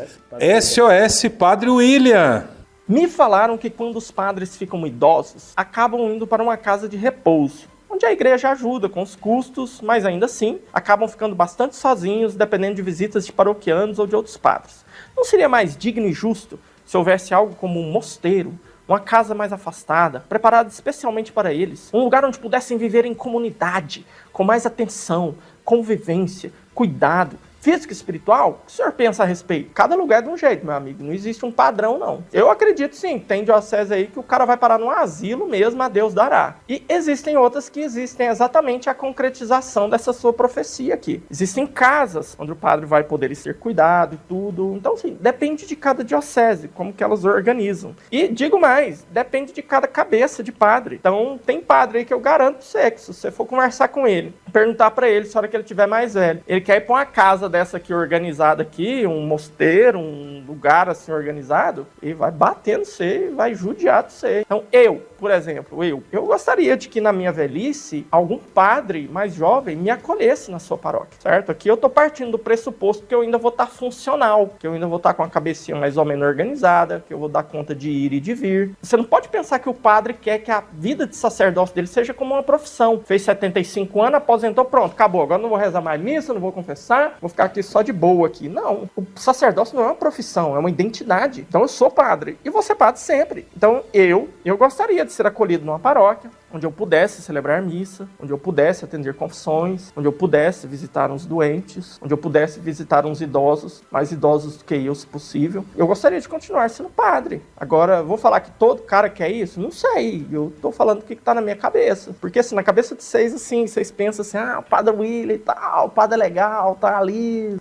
SOS, Padre William! Me falaram que quando os padres ficam idosos, acabam indo para uma casa de repouso, onde a igreja ajuda com os custos, mas ainda assim, acabam ficando bastante sozinhos, dependendo de visitas de paroquianos ou de outros padres. Não seria mais digno e justo se houvesse algo como um mosteiro, uma casa mais afastada, preparada especialmente para eles, um lugar onde pudessem viver em comunidade, com mais atenção, convivência, cuidado, físico e espiritual? O que o senhor pensa a respeito? Cada lugar é de um jeito, meu amigo. Não existe um padrão, não. Eu acredito, sim. Tem diocese aí que o cara vai parar num asilo mesmo, a Deus dará. E existem outras que existem exatamente a concretização dessa sua profecia aqui. Existem casas onde o padre vai poder ser cuidado e tudo. Então, sim, depende de cada diocese, como que elas organizam. E, digo mais, depende de cada cabeça de padre. Então, tem padre aí que eu garanto pra você, que se você for conversar com ele, perguntar pra ele, se a hora que ele tiver mais velho, ele quer ir pra uma casa dessa aqui organizada aqui, um mosteiro, um lugar assim organizado, e vai bater no você, vai judiar de você. Então eu, por exemplo, eu gostaria de que na minha velhice, algum padre mais jovem me acolhesse na sua paróquia, certo? Aqui eu tô partindo do pressuposto que eu ainda vou estar funcional, que eu ainda vou estar com a cabecinha mais ou menos organizada, que eu vou dar conta de ir e de vir. Você não pode pensar que o padre quer que a vida de sacerdócio dele seja como uma profissão. Fez 75 anos, aposentou, pronto, acabou. Agora não vou rezar mais missa, não vou confessar, vou ficar aqui só de boa aqui. Não, o sacerdócio não é uma profissão, é uma identidade. Então eu sou padre e vou ser padre sempre. Então eu gostaria de ser acolhido numa paróquia onde eu pudesse celebrar missa, onde eu pudesse atender confissões, onde eu pudesse visitar uns doentes, onde eu pudesse visitar uns idosos, mais idosos do que eu, se possível. Eu gostaria de continuar sendo padre. Agora, vou falar que todo cara quer isso? Não sei. Eu tô falando o que tá na minha cabeça. Porque assim, na cabeça de vocês, assim, vocês pensam assim, o padre William e tal, o padre é legal, tá ali.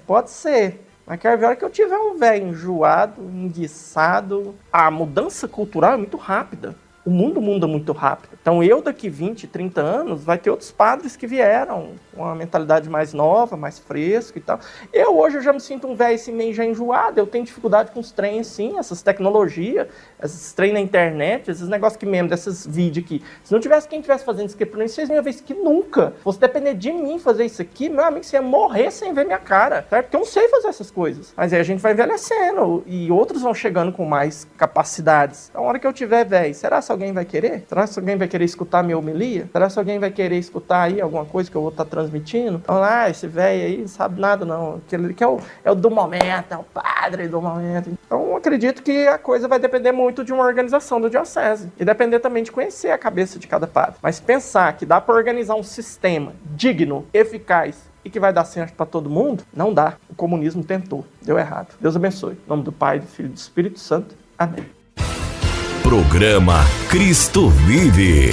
Pode ser. Mas quero ver a hora que eu tiver um velho enjoado, enguiçado. A mudança cultural é muito rápida. O mundo muda muito rápido. Então eu daqui 20, 30 anos, vai ter outros padres que vieram com uma mentalidade mais nova, mais fresca e tal. Hoje eu já me sinto um velho assim, meio já enjoado, eu tenho dificuldade com os trens assim, essas tecnologias, esses trem na internet, esses negócios que mesmo, desses vídeos aqui. Se não tivesse quem estivesse fazendo isso aqui por mim, vocês iam ver isso aqui nunca. Fosse depender de mim fazer isso aqui, meu amigo, você ia morrer sem ver minha cara, certo? Porque eu não sei fazer essas coisas. Mas aí a gente vai envelhecendo e outros vão chegando com mais capacidades. Então, a hora que eu tiver velho, será que alguém vai querer? Será que alguém vai querer escutar minha homilia? Será que alguém vai querer escutar aí alguma coisa que eu vou estar transmitindo? Então, esse velho aí não sabe nada não. Aquele que é o do momento, é o padre do momento. Então, eu acredito que a coisa vai depender muito de uma organização da diocese. E depender também de conhecer a cabeça de cada padre. Mas pensar que dá para organizar um sistema digno, eficaz e que vai dar certo para todo mundo, não dá. O comunismo tentou, deu errado. Deus abençoe. Em nome do Pai, do Filho e do Espírito Santo. Amém. Programa Cristo Vive.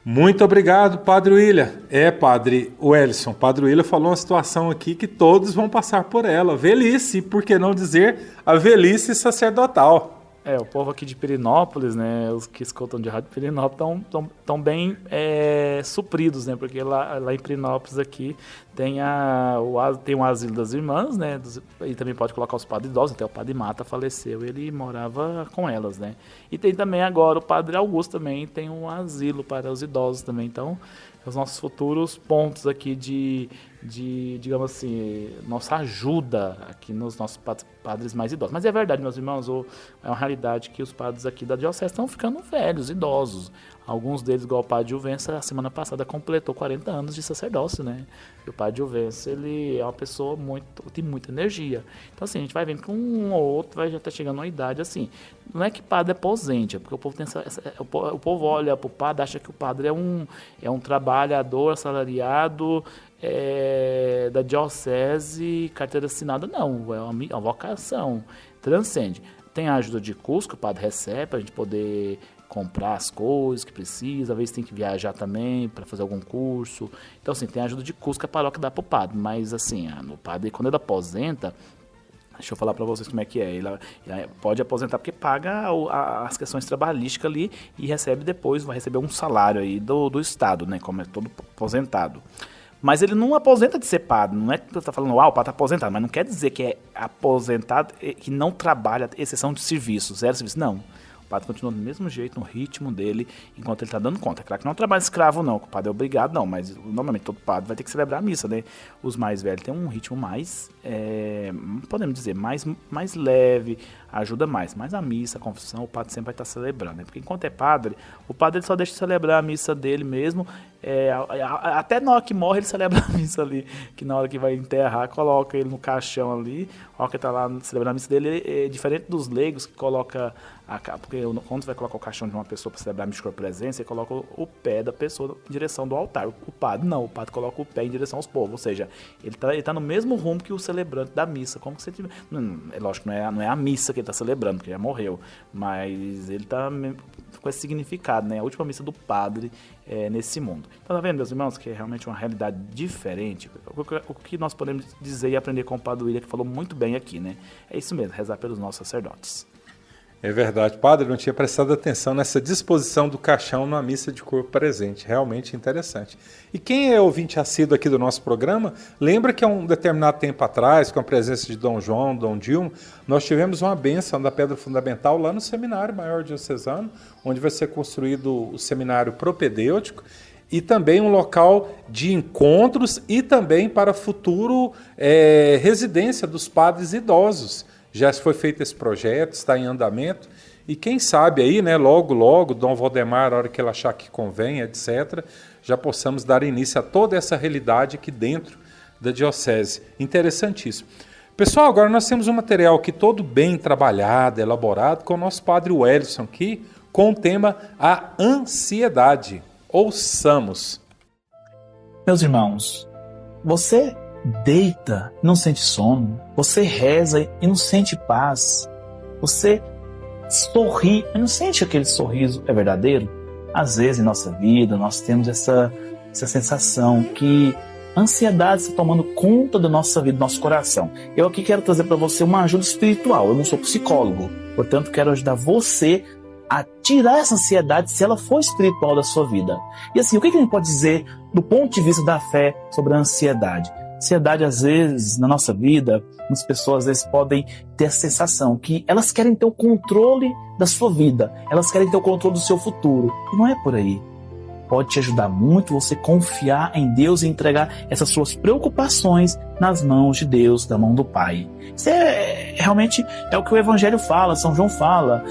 Muito obrigado, Padre William. Padre Wellison, Padre William falou uma situação aqui que todos vão passar por ela. Velhice, por que não dizer a velhice sacerdotal? O povo aqui de Pirenópolis, né, os que escutam de rádio Pirenópolis estão bem supridos, né, porque lá em Pirenópolis aqui tem um asilo das irmãs, né, e também pode colocar os padres idosos, até o Padre Mata faleceu, ele morava com elas, né, e tem também agora o Padre Augusto também, tem um asilo para os idosos também, então os nossos futuros pontos aqui de digamos assim, nossa ajuda aqui nos nossos padres mais idosos. Mas é verdade, meus irmãos, é uma realidade que os padres aqui da diocese estão ficando velhos, idosos. Alguns deles, igual o Padre Juvença, a semana passada completou 40 anos de sacerdócio, né? E o Padre Juvença, ele é uma pessoa tem muita energia. Então, assim, a gente vai vendo que um ou outro já está chegando a uma idade, assim, não é que padre é aposente, é porque o povo tem o povo olha para o padre, acha que o padre é um trabalhador assalariado, da diocese, carteira assinada. Não, é uma vocação, transcende. Tem a ajuda de curso que o padre recebe para a gente poder comprar as coisas que precisa, às vezes tem que viajar também para fazer algum curso. Então, assim, tem a ajuda de curso que a paróquia dá para o padre, mas assim, o padre, quando ele aposenta, deixa eu falar para vocês como é que é. Ele pode aposentar porque paga as questões trabalhísticas ali e recebe depois, vai receber um salário aí do Estado, né, como é todo aposentado. Mas ele não aposenta de ser padre, não é que você está falando, o padre está aposentado, mas não quer dizer que é aposentado, que não trabalha, exceção de serviço, zero serviço, não. O padre continua do mesmo jeito, no ritmo dele, enquanto ele está dando conta. É claro que não é um trabalho escravo, não, que o padre é obrigado, não, mas normalmente todo padre vai ter que celebrar a missa, né? Os mais velhos têm um ritmo mais, podemos dizer, mais leve, ajuda mais. Mas a missa, a confissão, o padre sempre vai estar celebrando, né? Porque enquanto é padre, o padre ele só deixa de celebrar a missa dele mesmo, até na hora que morre ele celebra a missa ali, que na hora que vai enterrar, coloca ele no caixão ali, a hora que está lá celebrando a missa dele, é diferente dos leigos que coloca, porque quando você vai colocar o caixão de uma pessoa para celebrar a missa de corpo presente, você coloca o pé da pessoa em direção do altar. O padre não, o padre coloca o pé em direção aos povos, ou seja, ele tá no mesmo rumo que o celebrante da missa, como que você tiver. É lógico, não é a missa que ele está celebrando, porque já morreu, mas ele está com esse significado, né? A última missa do padre nesse mundo. Então, tá vendo, meus irmãos, que é realmente uma realidade diferente. O que nós podemos dizer e aprender com o Padre William, que falou muito bem aqui, né? É isso mesmo, rezar pelos nossos sacerdotes. É verdade, padre, não tinha prestado atenção nessa disposição do caixão na missa de corpo presente, realmente interessante. E quem é ouvinte assíduo aqui do nosso programa, lembra que há um determinado tempo atrás, com a presença de Dom João, Dom Dilma, nós tivemos uma bênção da Pedra Fundamental lá no Seminário Maior Diocesano, onde vai ser construído o Seminário Propedêutico, e também um local de encontros e também para futuro residência dos padres idosos. Já foi feito esse projeto, está em andamento, e quem sabe aí, né, logo, Dom Valdemar, a hora que ele achar que convém, etc., já possamos dar início a toda essa realidade aqui dentro da diocese. Interessantíssimo. Pessoal, agora nós temos um material aqui todo bem trabalhado, elaborado, com o nosso Padre Wellison aqui, com o tema A Ansiedade. Ouçamos. Meus irmãos, você deita e não sente sono, você reza e não sente paz, você sorri e não sente aquele sorriso é verdadeiro? Às vezes em nossa vida nós temos essa sensação que a ansiedade está tomando conta da nossa vida, do nosso coração. Eu aqui quero trazer para você uma ajuda espiritual, eu não sou psicólogo, Portanto, quero ajudar você a tirar essa ansiedade se ela for espiritual da sua vida. E assim, o que a gente pode dizer do ponto de vista da fé sobre a ansiedade? Ansiedade, às vezes, na nossa vida, as pessoas às vezes podem ter a sensação que elas querem ter o controle da sua vida, elas querem ter o controle do seu futuro. E não é por aí. Pode te ajudar muito você confiar em Deus e entregar essas suas preocupações nas mãos de Deus, da mão do Pai. Isso realmente é o que o Evangelho fala, São João fala.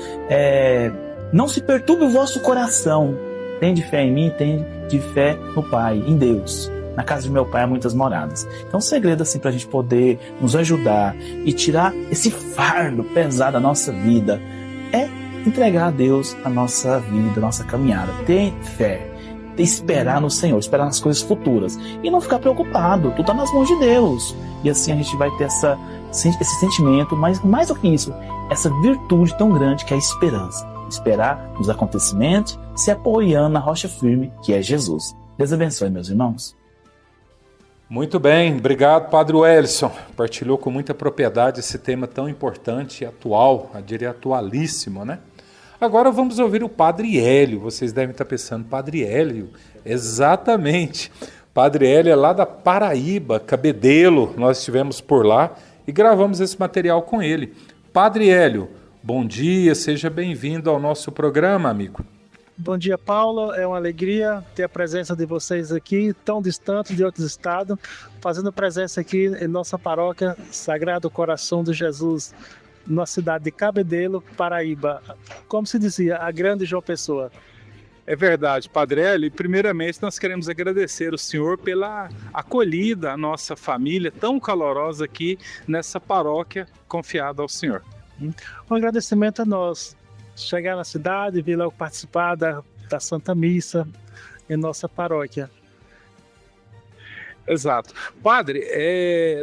Não se perturbe o vosso coração. Tem de fé em mim, tem de fé no Pai, em Deus. Na casa de meu pai há muitas moradas. Então, um segredo assim para a gente poder nos ajudar e tirar esse fardo pesado da nossa vida é entregar a Deus a nossa vida, a nossa caminhada. Ter fé, esperar no Senhor, esperar nas coisas futuras e não ficar preocupado. Tudo está nas mãos de Deus. E assim a gente vai ter esse sentimento, mas mais do que isso, essa virtude tão grande que é a esperança. Esperar nos acontecimentos, se apoiando na rocha firme que é Jesus. Deus abençoe, meus irmãos. Muito bem, obrigado, Padre Wellison. Partilhou com muita propriedade esse tema tão importante e atual, eu diria atualíssimo, né? Agora vamos ouvir o Padre Hélio. Vocês devem estar pensando, Padre Hélio? Exatamente. Padre Hélio é lá da Paraíba, Cabedelo. Nós estivemos por lá e gravamos esse material com ele. Padre Hélio, bom dia, seja bem-vindo ao nosso programa, amigo. Bom dia, Paulo. É uma alegria ter a presença de vocês aqui, tão distantes de outros estados, fazendo presença aqui em nossa paróquia Sagrado Coração de Jesus, na cidade de Cabedelo, Paraíba. Como se dizia, a grande João Pessoa. É verdade, Padre Hélio. E primeiramente nós queremos agradecer o senhor pela acolhida à nossa família tão calorosa aqui nessa paróquia confiada ao senhor. Um agradecimento a nós. Chegar na cidade, vir logo participar da Santa Missa em nossa paróquia. Exato. Padre,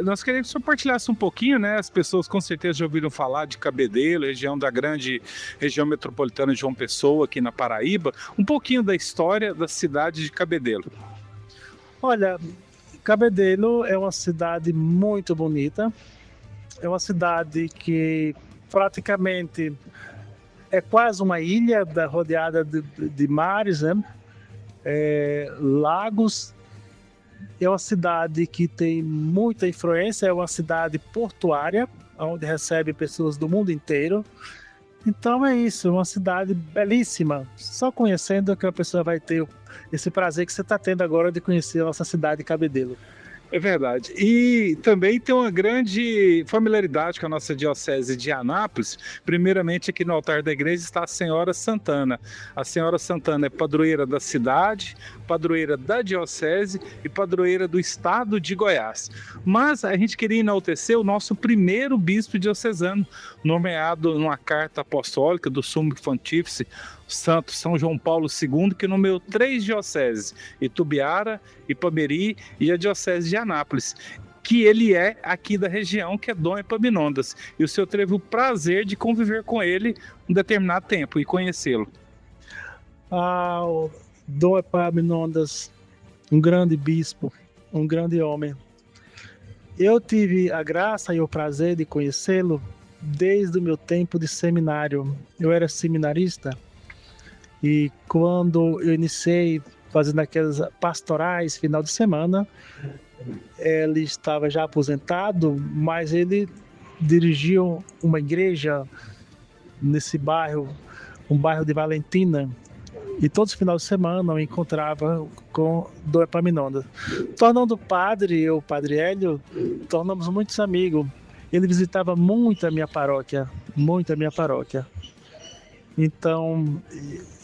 nós queríamos que o senhor partilhasse um pouquinho, né? As pessoas com certeza já ouviram falar de Cabedelo, região da grande região metropolitana de João Pessoa, aqui na Paraíba. Um pouquinho da história da cidade de Cabedelo. Olha, Cabedelo é uma cidade muito bonita. É uma cidade que praticamente é quase uma ilha rodeada de mares, né? Lagos. É uma cidade que tem muita influência, é uma cidade portuária, onde recebe pessoas do mundo inteiro. Então é isso, uma cidade belíssima. Só conhecendo que a pessoa vai ter esse prazer que você está tendo agora de conhecer a nossa cidade de Cabedelo. É verdade. E também tem uma grande familiaridade com a nossa diocese de Anápolis. Primeiramente, aqui no altar da igreja está a Senhora Santana. A Senhora Santana é padroeira da cidade, padroeira da diocese e padroeira do estado de Goiás. Mas a gente queria enaltecer o nosso primeiro bispo diocesano, nomeado numa carta apostólica do Sumo Pontífice, Santo São João Paulo II, que nomeou 3 dioceses, Itubiara, Ipameri e a diocese de Anápolis, que ele é aqui da região, que é Dom Epaminondas. E o senhor teve o prazer de conviver com ele um determinado tempo e conhecê-lo. O Dom Epaminondas, um grande bispo, um grande homem. Eu tive a graça e o prazer de conhecê-lo desde o meu tempo de seminário. Eu era seminarista. E quando eu iniciei fazendo aquelas pastorais final de semana, ele estava já aposentado, mas ele dirigiu uma igreja nesse bairro, um bairro de Valentina. E todos os finais de semana eu encontrava com Dom Epaminondas. Tornando padre, eu, Padre Hélio, tornamos muitos amigos. Ele visitava muito a minha paróquia, muito a minha paróquia. Então,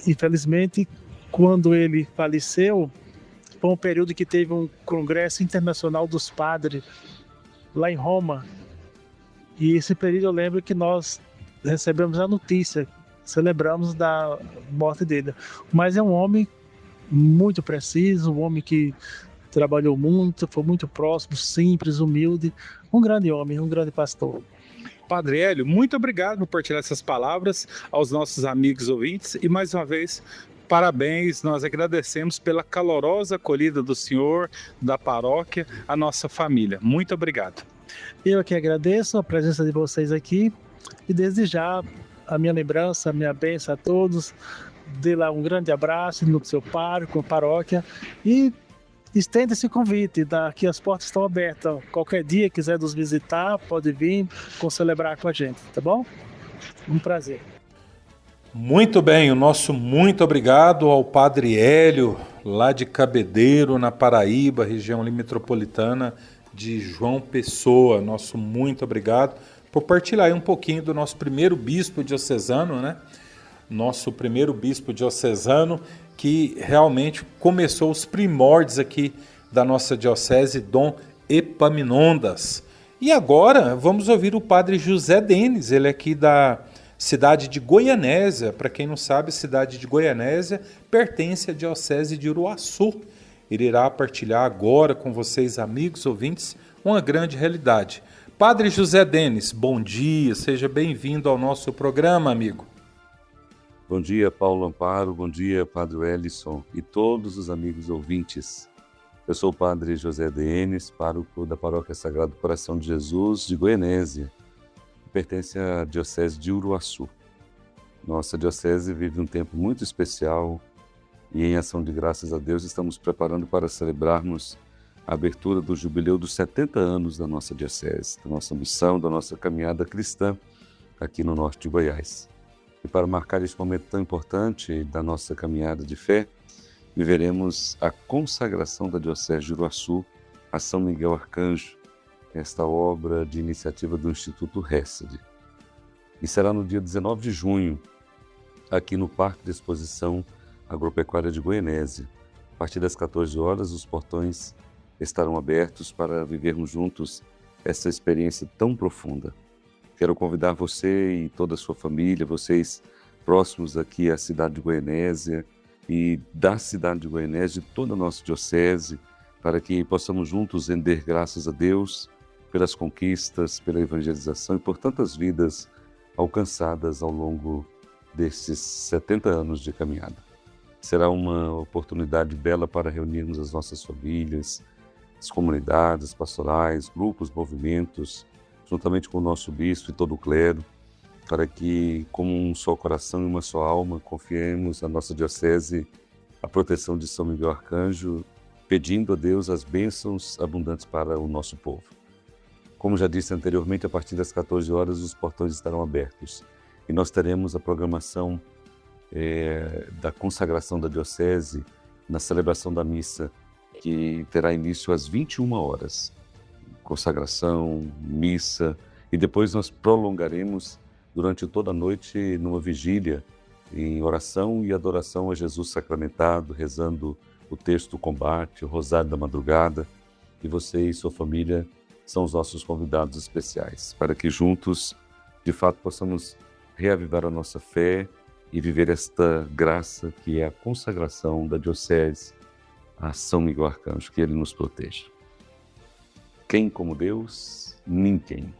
infelizmente, quando ele faleceu, foi um período que teve um congresso internacional dos padres lá em Roma. E esse período eu lembro que nós recebemos a notícia, celebramos da morte dele. Mas é um homem muito preciso, um homem que trabalhou muito, foi muito próximo, simples, humilde, um grande homem, um grande pastor. Padre Hélio, muito obrigado por partilhar essas palavras aos nossos amigos ouvintes e mais uma vez, parabéns, nós agradecemos pela calorosa acolhida do senhor, da paróquia, a nossa família. Muito obrigado. Eu que agradeço a presença de vocês aqui e desde já a minha lembrança, a minha bênção a todos. Dê lá um grande abraço no seu pároco, paróquia, e estenda esse convite, daqui as portas estão abertas. Qualquer dia quiser nos visitar, pode vir celebrar com a gente, tá bom? Um prazer. Muito bem, o nosso muito obrigado ao Padre Hélio, lá de Cabedelo, na Paraíba, região metropolitana de João Pessoa. Nosso muito obrigado por partilhar aí um pouquinho do nosso primeiro bispo diocesano, né? Nosso primeiro bispo diocesano, que realmente começou os primórdios aqui da nossa diocese, Dom Epaminondas. E agora vamos ouvir o Padre José Denis, ele é aqui da cidade de Goianésia. Para quem não sabe, a cidade de Goianésia pertence à diocese de Uruaçu. Ele irá partilhar agora com vocês, amigos ouvintes, uma grande realidade. Padre José Denis, bom dia, seja bem-vindo ao nosso programa, amigo. Bom dia, Paulo Amparo, bom dia, Padre Wellison e todos os amigos ouvintes. Eu sou o Padre José Denis, pároco da Paróquia Sagrado Coração de Jesus de Goianésia, que pertence à Diocese de Uruaçu. Nossa diocese vive um tempo muito especial e, em ação de graças a Deus, estamos preparando para celebrarmos a abertura do jubileu dos 70 anos da nossa diocese, da nossa missão, da nossa caminhada cristã aqui no norte de Goiás. E para marcar esse momento tão importante da nossa caminhada de fé, viveremos a consagração da Diocese de Uruaçu a São Miguel Arcanjo, esta obra de iniciativa do Instituto Hesed. E será no dia 19 de junho, aqui no Parque de Exposição Agropecuária de Goianésia. A partir das 14 horas, os portões estarão abertos para vivermos juntos essa experiência tão profunda. Quero convidar você e toda a sua família, vocês próximos aqui à cidade de Goianésia e da cidade de Goianésia, de toda a nossa diocese, para que possamos juntos render graças a Deus pelas conquistas, pela evangelização e por tantas vidas alcançadas ao longo desses 70 anos de caminhada. Será uma oportunidade bela para reunirmos as nossas famílias, as comunidades pastorais, grupos, movimentos, juntamente com o nosso bispo e todo o clero, para que, como um só coração e uma só alma, confiemos na nossa diocese a proteção de São Miguel Arcanjo, pedindo a Deus as bênçãos abundantes para o nosso povo. Como já disse anteriormente, a partir das 14 horas os portões estarão abertos e nós teremos a programação da consagração da diocese na celebração da missa, que terá início às 21 horas. Consagração, missa, e depois nós prolongaremos durante toda a noite numa vigília em oração e adoração a Jesus sacramentado, rezando o texto do combate, o rosário da madrugada. E você e sua família são os nossos convidados especiais, para que juntos, de fato, possamos reavivar a nossa fé e viver esta graça que é a consagração da diocese a São Miguel Arcanjo, que ele nos proteja. Quem como Deus? Ninguém.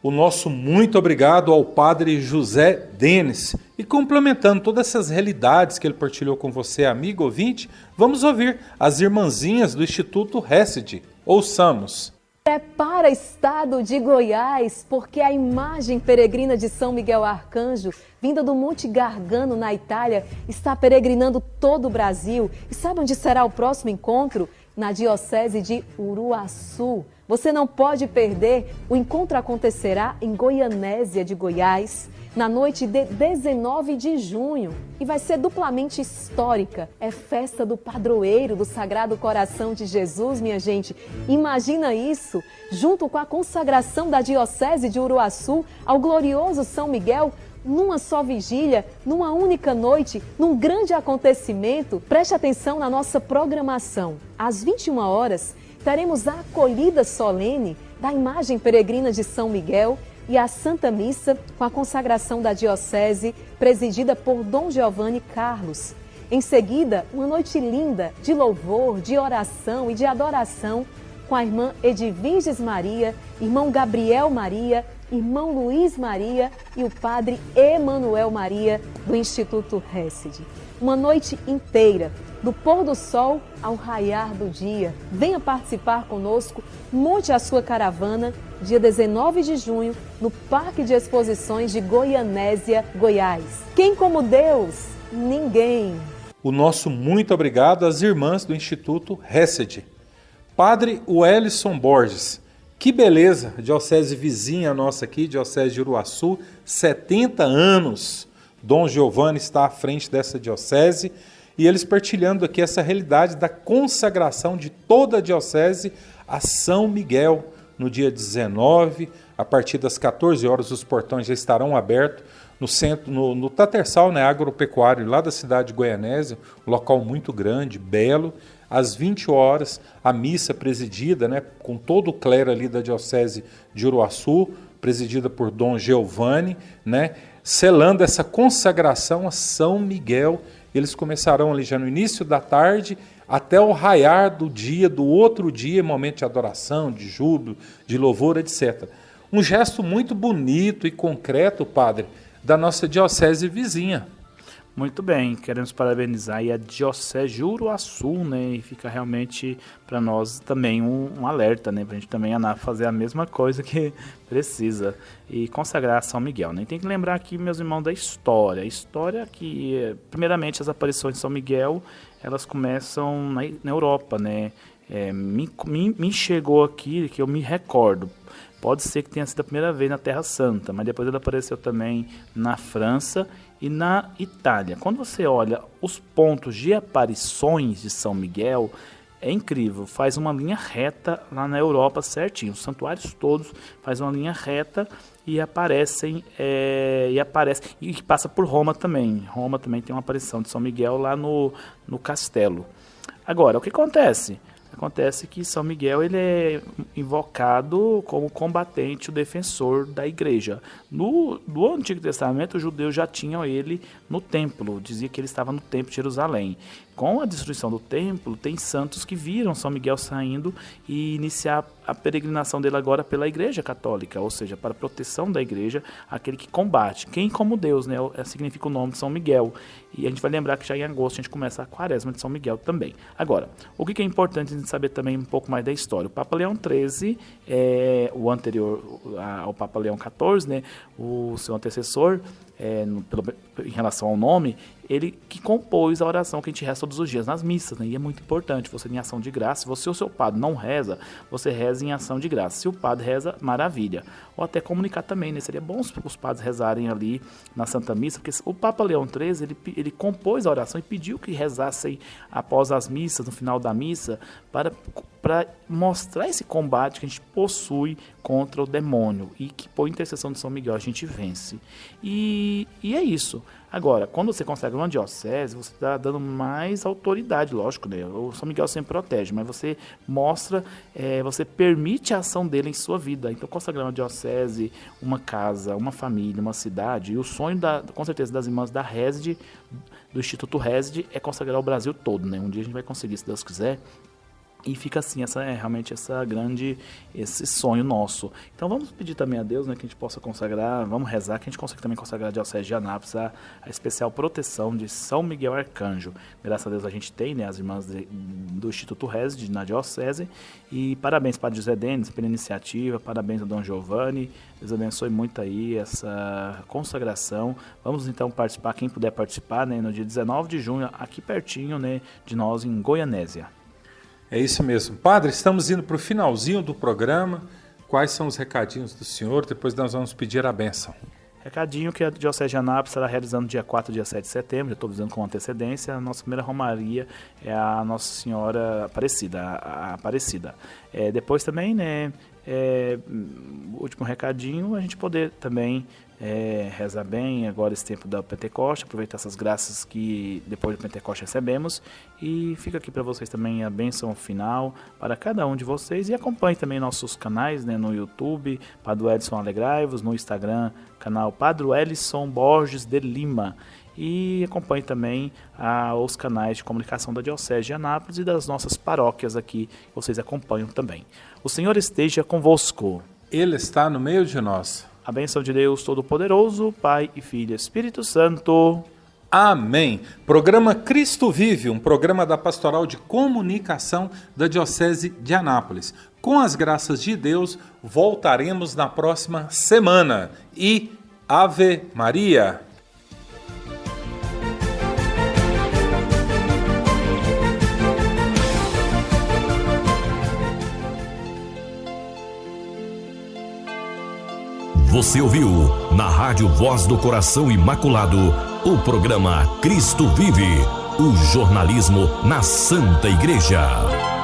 O nosso muito obrigado ao Padre José Denis. E complementando todas essas realidades que ele partilhou com você, amigo ouvinte, vamos ouvir as irmãzinhas do Instituto Hesed. Ouçamos. Prepara estado de Goiás, porque a imagem peregrina de São Miguel Arcanjo, vinda do Monte Gargano, na Itália, está peregrinando todo o Brasil. E sabe onde será o próximo encontro? Na Diocese de Uruaçu. Você não pode perder. O encontro acontecerá em Goianésia de Goiás, na noite de 19 de junho. E vai ser duplamente histórica. É festa do padroeiro do Sagrado Coração de Jesus, minha gente. Imagina isso, junto com a consagração da Diocese de Uruaçu ao glorioso São Miguel, numa só vigília, numa única noite, num grande acontecimento. Preste atenção na nossa programação. Às 21 horas, teremos a acolhida solene da imagem peregrina de São Miguel e a Santa Missa com a consagração da Diocese, presidida por Dom Giovanni Carlos. Em seguida, uma noite linda de louvor, de oração e de adoração com a irmã Edviges Maria, irmão Gabriel Maria, irmão Luiz Maria e o padre Emanuel Maria, do Instituto Hesed. Uma noite inteira, do pôr do sol ao raiar do dia. Venha participar conosco, monte a sua caravana dia 19 de junho, no Parque de Exposições de Goianésia, Goiás. Quem como Deus? Ninguém. O nosso muito obrigado às irmãs do Instituto Hesed. Padre Wellison Borges, que beleza, diocese vizinha nossa aqui, diocese de Uruaçu, 70 anos. Dom Giovanni está à frente dessa diocese e eles partilhando aqui essa realidade da consagração de toda a diocese a São Miguel. No dia 19, a partir das 14 horas, os portões já estarão abertos no centro, no Tatersal, né, agropecuário, lá da cidade de Goianésia, um local muito grande, belo. Às 20 horas, a missa presidida, né, com todo o clero ali da diocese de Uruaçu, presidida por Dom Giovanni, né, selando essa consagração a São Miguel. Eles começarão ali já no início da tarde, até o raiar do dia, do outro dia, momento de adoração, de júbilo, de louvor, etc. Um gesto muito bonito e concreto, padre, da nossa diocese vizinha. Muito bem, queremos parabenizar aí a Diocese de Uruaçu, né? E fica realmente para nós também um alerta, né? Para a gente também fazer a mesma coisa que precisa e consagrar a São Miguel, né? E tem que lembrar aqui, meus irmãos, da história. A história que, primeiramente, as aparições de São Miguel, elas começam na Europa, né? Me chegou aqui, que eu me recordo. Pode ser que tenha sido a primeira vez na Terra Santa, mas depois ele apareceu também na França e na Itália. Quando você olha os pontos de aparições de São Miguel, é incrível, faz uma linha reta lá na Europa certinho. Os santuários todos fazem uma linha reta e aparecem, e passa por Roma também. Roma também tem uma aparição de São Miguel lá no castelo. Agora, o que acontece? Acontece que São Miguel ele é invocado como combatente, o defensor da igreja. No Antigo Testamento, os judeus já tinham ele no templo, dizia que ele estava no templo de Jerusalém. Com a destruição do templo, tem santos que viram São Miguel saindo e iniciar a peregrinação dele agora pela Igreja Católica, ou seja, para a proteção da igreja, aquele que combate. Quem como Deus, né? Significa o nome de São Miguel. E a gente vai lembrar que já em agosto a gente começa a quaresma de São Miguel também. Agora, o que é importante a gente saber também um pouco mais da história? O Papa Leão XIII, o anterior ao Papa Leão XIV, né? O seu antecessor, em relação ao nome, ele que compôs a oração que a gente reza todos os dias nas missas, né? E é muito importante, você em ação de graça, se você ou seu padre não reza, você reza em ação de graça. Se o padre reza, maravilha. Ou até comunicar também, né? Seria bom os padres rezarem ali na Santa Missa, porque o Papa Leão XIII, ele compôs a oração e pediu que rezassem após as missas, no final da missa, para mostrar esse combate que a gente possui contra o demônio e que por intercessão de São Miguel a gente vence. E é isso. Agora, quando você consagra uma diocese, você está dando mais autoridade, lógico, né? O São Miguel sempre protege, mas você mostra, você permite a ação dele em sua vida. Então, consagrar uma diocese, uma casa, uma família, uma cidade, e o sonho, com certeza, das irmãs da Hesed, do Instituto Hesed, é consagrar o Brasil todo, né? Um dia a gente vai conseguir, se Deus quiser. E fica assim, realmente esse sonho nosso. Então vamos pedir também a Deus, né, que a gente possa consagrar, vamos rezar, que a gente consiga também consagrar a Diocese de Anápolis, a especial proteção de São Miguel Arcanjo. Graças a Deus a gente tem, né, as irmãs do Instituto Hesed na Diocese. E parabéns, Padre José Denis, pela iniciativa, parabéns a Dom Giovanni, Deus abençoe muito aí essa consagração. Vamos então participar, quem puder participar, né, no dia 19 de junho, aqui pertinho, né, de nós em Goianésia. É isso mesmo. Padre, estamos indo para o finalzinho do programa. Quais são os recadinhos do senhor? Depois nós vamos pedir a bênção. Recadinho que a Diocese de Anápolis estará realizando dia 4 e dia 7 de setembro, já estou avisando com antecedência. A nossa primeira romaria é a Nossa Senhora Aparecida, a Aparecida. Depois também, né, último recadinho, a gente poder também rezar bem agora esse tempo da Pentecoste, aproveitar essas graças que depois do Pentecoste recebemos, e fica aqui para vocês também a bênção final para cada um de vocês, e acompanhe também nossos canais, né, no YouTube, Padre Edson Alegrai-vos, no Instagram, canal Padre Wellison Borges de Lima, e acompanhe também os canais de comunicação da Diocese de Anápolis e das nossas paróquias aqui, vocês acompanham também. O Senhor esteja convosco. Ele está no meio de nós. A bênção de Deus Todo-Poderoso, Pai e Filho e Espírito Santo. Amém. Programa Cristo Vive, um programa da Pastoral de Comunicação da Diocese de Anápolis. Com as graças de Deus, voltaremos na próxima semana. E Ave Maria! Você ouviu, na Rádio Voz do Coração Imaculado, o programa Cristo Vive, o jornalismo na Santa Igreja.